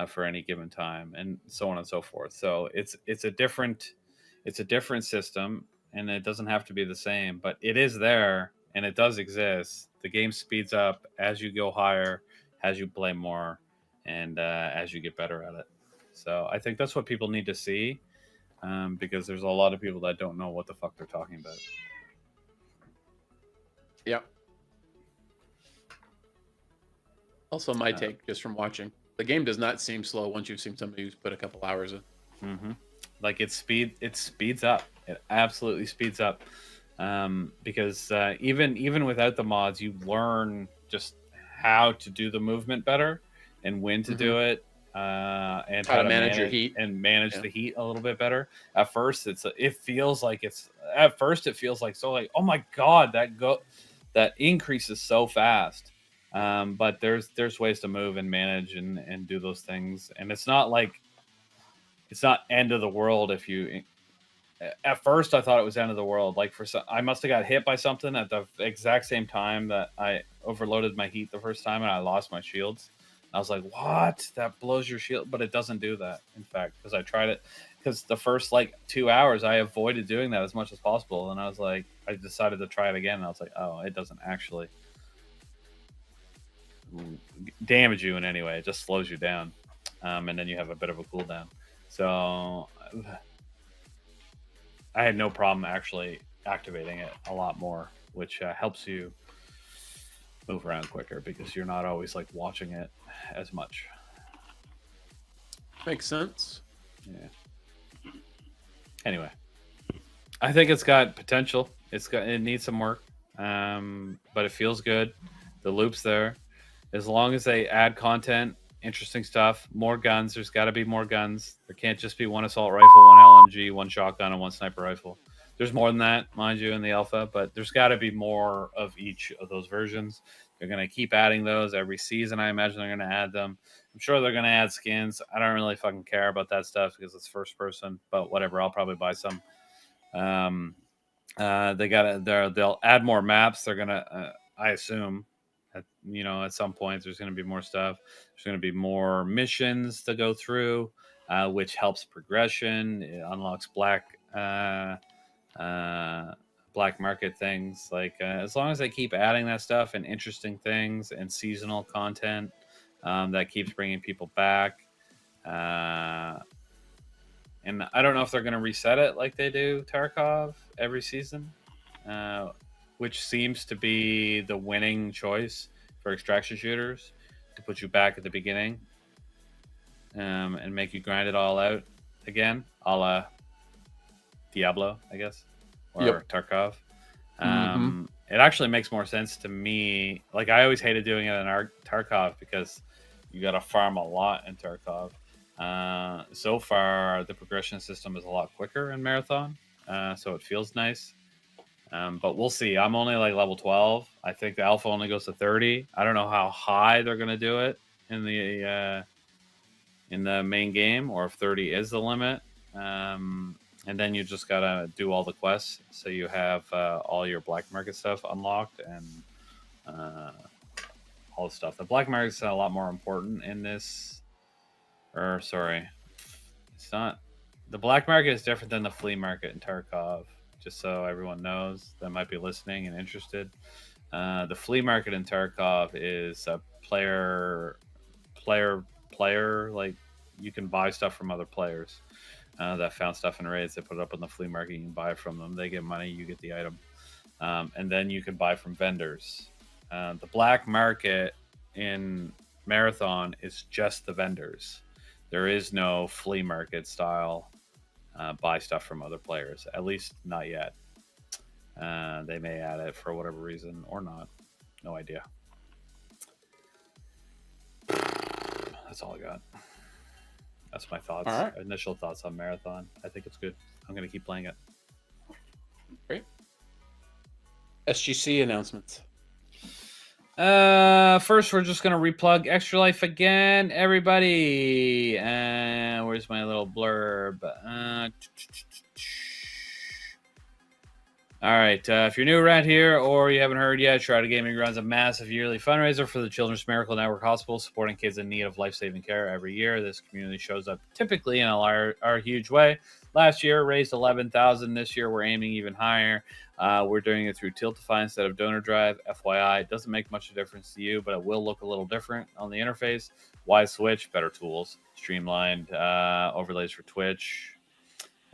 for any given time, and so on and so forth. So it's a different system, and it doesn't have to be the same, but it is there, and it does exist. The game speeds up as you go higher, as you play more, and as you get better at it. So I think that's what people need to see, because there's a lot of people that don't know what the fuck they're talking about. Yep. Also, my take, just from watching, the game does not seem slow once you've seen somebody who's put a couple hours in. Mm-hmm. Like it speeds up. It absolutely speeds up, because even without the mods, you learn just how to do the movement better, and when to do it, and how to manage your heat, and manage the heat a little bit better. At first, it feels like so like, oh my god, that increases so fast. But there's ways to move and manage and do those things, and it's not end of the world if you. At first, I thought it was end of the world. Like I must have got hit by something at the exact same time that I overloaded my heat the first time, and I lost my shields. I was like, "What? That blows your shield?" But it doesn't do that. In fact, because I tried it, because the first 2 hours I avoided doing that as much as possible, and I was like, I decided to try it again, and I was like, "Oh, it doesn't actually damage you in any way. It just slows you down, and then you have a bit of a cooldown." So I had no problem actually activating it a lot more, which helps you move around quicker, because you're not always watching it as much. Makes sense. Yeah. Anyway, I think it's got potential. It needs some work, but it feels good. The loop's there. As long as they add content, interesting stuff, more guns. There's got to be more guns. There can't just be one assault rifle, one LMG, one shotgun, and one sniper rifle. There's more than that, mind you, in the alpha, but there's got to be more of each of those versions. They're going to keep adding those every season. I imagine they're going to add them. I'm sure they're going to add skins. I don't really fucking care about that stuff because it's first person, but whatever. I'll probably buy some. They'll add more maps. They're gonna, I assume, at some point there's gonna be more stuff. There's gonna be more missions to go through, which helps progression. It unlocks black market things. Like as long as they keep adding that stuff and interesting things and seasonal content, that keeps bringing people back. And I don't know if they're going to reset it like they do Tarkov every season, which seems to be the winning choice for extraction shooters, to put you back at the beginning and make you grind it all out again, a la Diablo, I guess, or Tarkov. It actually makes more sense to me. Like, I always hated doing it in Tarkov because you got to farm a lot in Tarkov. So far, the progression system is a lot quicker in Marathon, so it feels nice. But we'll see. I'm only like level 12. I think the alpha only goes to 30. I don't know how high they're going to do it in the main game, or if 30 is the limit. And then you just gotta do all the quests, so you have all your black market stuff unlocked and all the stuff. The black market's a lot more important in this. Or sorry, it's not. The black market is different than the flea market in Tarkov. Just so everyone knows that might be listening and interested. The flea market in Tarkov is a player. Like, you can buy stuff from other players that found stuff in raids. They put it up on the flea market. You can buy from them. They get money. You get the item, and then you can buy from vendors. The black market in Marathon is just the vendors. There is no flea market style buy stuff from other players, at least not yet. They may add it for whatever reason or not. No idea. That's all I got. That's my thoughts. All right. Initial thoughts on Marathon. I think it's good. I'm going to keep playing it. Great. SGC announcements. First, we're just gonna replug Extra Life again, everybody. Where's my little blurb? All right. If you're new around here or you haven't heard yet, Shrouded Gaming runs a massive yearly fundraiser for the Children's Miracle Network Hospital, supporting kids in need of life-saving care every year. This community shows up typically in a huge way. Last year raised $11,000. This year we're aiming even higher. We're doing it through Tiltify instead of Donor Drive. FYI, it doesn't make much of a difference to you, but it will look a little different on the interface. Why switch? Better tools, streamlined overlays for Twitch.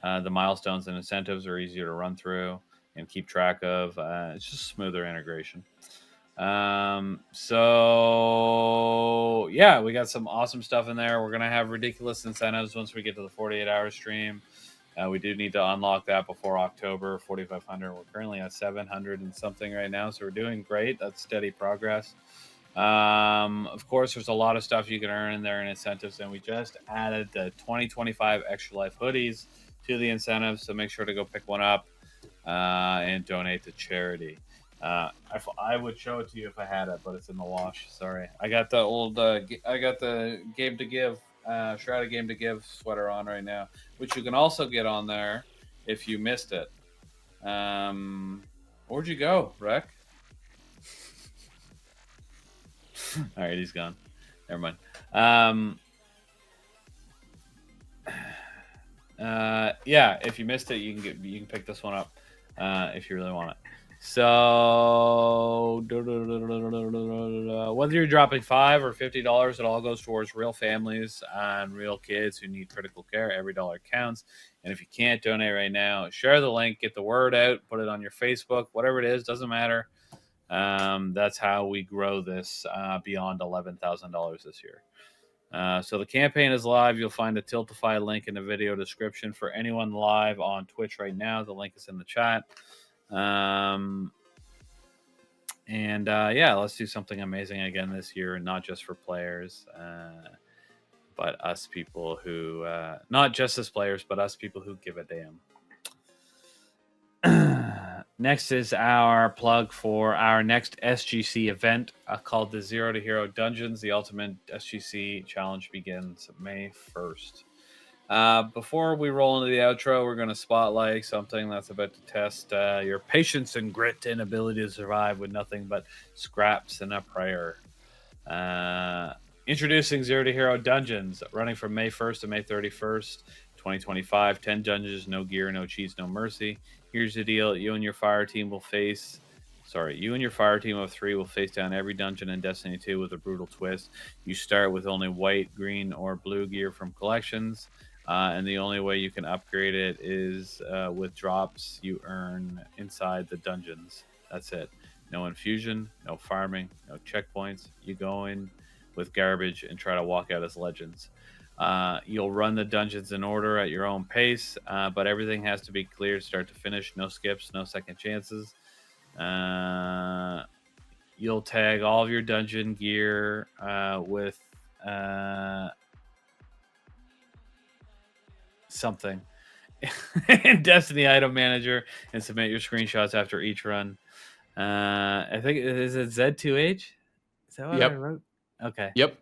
The milestones and incentives are easier to run through and keep track of. It's just smoother integration. So yeah, we got some awesome stuff in there. We're gonna have ridiculous incentives once we get to the 48-hour stream. We do need to unlock that before October. 4,500. We're currently at 700 and something right now, so we're doing great. That's steady progress. Of course, there's a lot of stuff you can earn in there in incentives, and we just added the 2025 Extra Life hoodies to the incentives, so make sure to go pick one up and donate to charity. I would show it to you if I had it, but it's in the wash. Sorry, I got the old Game to Give Shrouded Game to Give sweater on right now, which you can also get on there if you missed it. Where'd you go, Rec? All right, he's gone. Never mind. Yeah, if you missed it, you can pick this one up if you really want it. So whether you're dropping $5 or $50, it all goes towards real families and real kids who need critical care. Every dollar counts. And if you can't donate right now, share the link, get the word out, put it on your Facebook, whatever it is, doesn't matter. That's how we grow this beyond $11,000 this year. So the campaign is live. You'll find a Tiltify link in the video description for anyone live on Twitch right now. The link is in the chat. Yeah, let's do something amazing again this year, not just for players, but us people who, not just as players, but us people who give a damn. Next is our plug for our next SGC event called the Zero to Hero Dungeons. The Ultimate SGC Challenge begins May 1st. Before we roll into the outro, we're going to spotlight something that's about to test your patience and grit and ability to survive with nothing but scraps and a prayer. Introducing Zero to Hero Dungeons, running from May 1st to May 31st, 2025. 10 dungeons, no gear, no cheats, no mercy. Here's the deal. You and your fire team of 3 will face down every dungeon in Destiny 2 with a brutal twist. You start with only white, green, or blue gear from collections, and the only way you can upgrade it is with drops you earn inside the dungeons. That's it. No infusion, no farming, no checkpoints. You go in with garbage and try to walk out as legends. You'll run the dungeons in order at your own pace, but everything has to be cleared start to finish. No skips, no second chances. You'll tag all of your dungeon gear with something in Destiny Item Manager and submit your screenshots after each run. I think, is it Z2H? Is that what I wrote? Okay. Yep.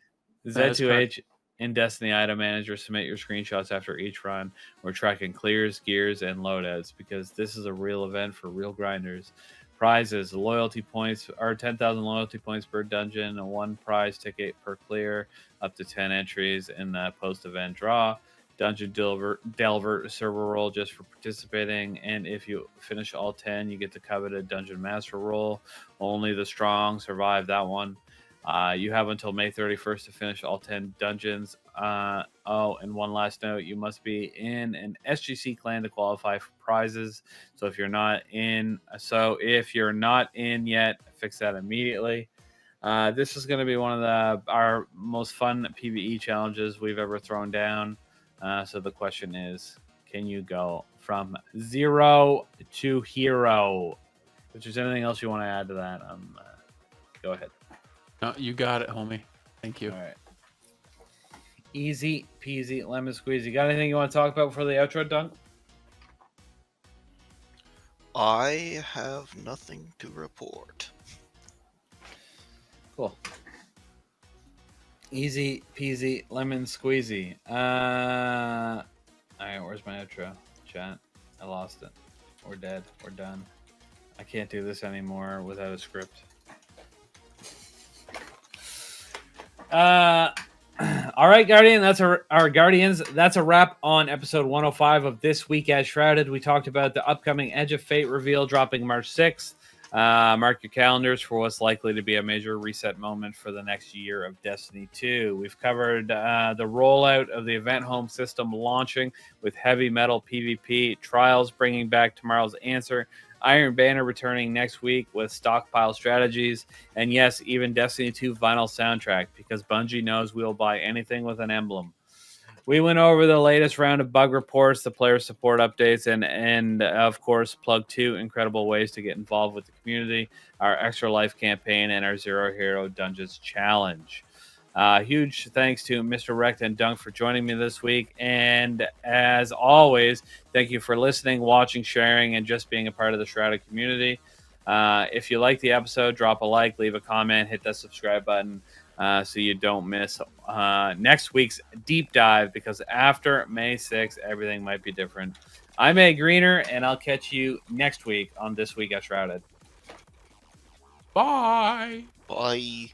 Z2H in Destiny Item Manager, submit your screenshots after each run. We're tracking clears, gears, and loadouts because this is a real event for real grinders. Prizes, loyalty points are 10,000 loyalty points per dungeon, 1 prize ticket per clear, up to 10 entries in the post-event draw. Dungeon Delver server role just for participating, and if you finish all 10, you get the coveted Dungeon Master role. Only the strong survive that one. You have until May 31st to finish all 10 dungeons. And one last note, you must be in an SGC clan to qualify for prizes. So if you're not in yet, fix that immediately. This is going to be one of our most fun PvE challenges we've ever thrown down. So the question is, can you go from 0 to hero? If there's anything else you want to add to that, go ahead. No, you got it, homie. Thank you. All right. Easy peasy lemon squeezy. Got anything you want to talk about before the outro, Dunk? I have nothing to report. Cool. Easy peasy lemon squeezy. All right, where's my outro? Chat. I lost it. We're dead. We're done. I can't do this anymore without a script. All right, Guardian. That's our Guardians. That's a wrap on episode 105 of This Week as Shrouded. We talked about the upcoming Edge of Fate reveal dropping March 6th. Mark your calendars for what's likely to be a major reset moment for the next year of Destiny 2. We've covered the rollout of the event home system launching with heavy metal PvP, Trials bringing back tomorrow's answer, Iron Banner returning next week with stockpile strategies, and yes, even Destiny 2 vinyl soundtrack, because Bungie knows we'll buy anything with an emblem. We went over the latest round of bug reports, the player support updates, and of course, plug 2 incredible ways to get involved with the community, our Extra Life campaign, and our Zero Hero Dungeons Challenge. Huge thanks to Mr. Recht and Dunk for joining me this week. And as always, thank you for listening, watching, sharing, and just being a part of the Shrouded community. If you like the episode, drop a like, leave a comment, hit that subscribe button so you don't miss next week's deep dive, because after May 6th, everything might be different. I'm A Greener, and I'll catch you next week on This Week at Shrouded. Bye. Bye.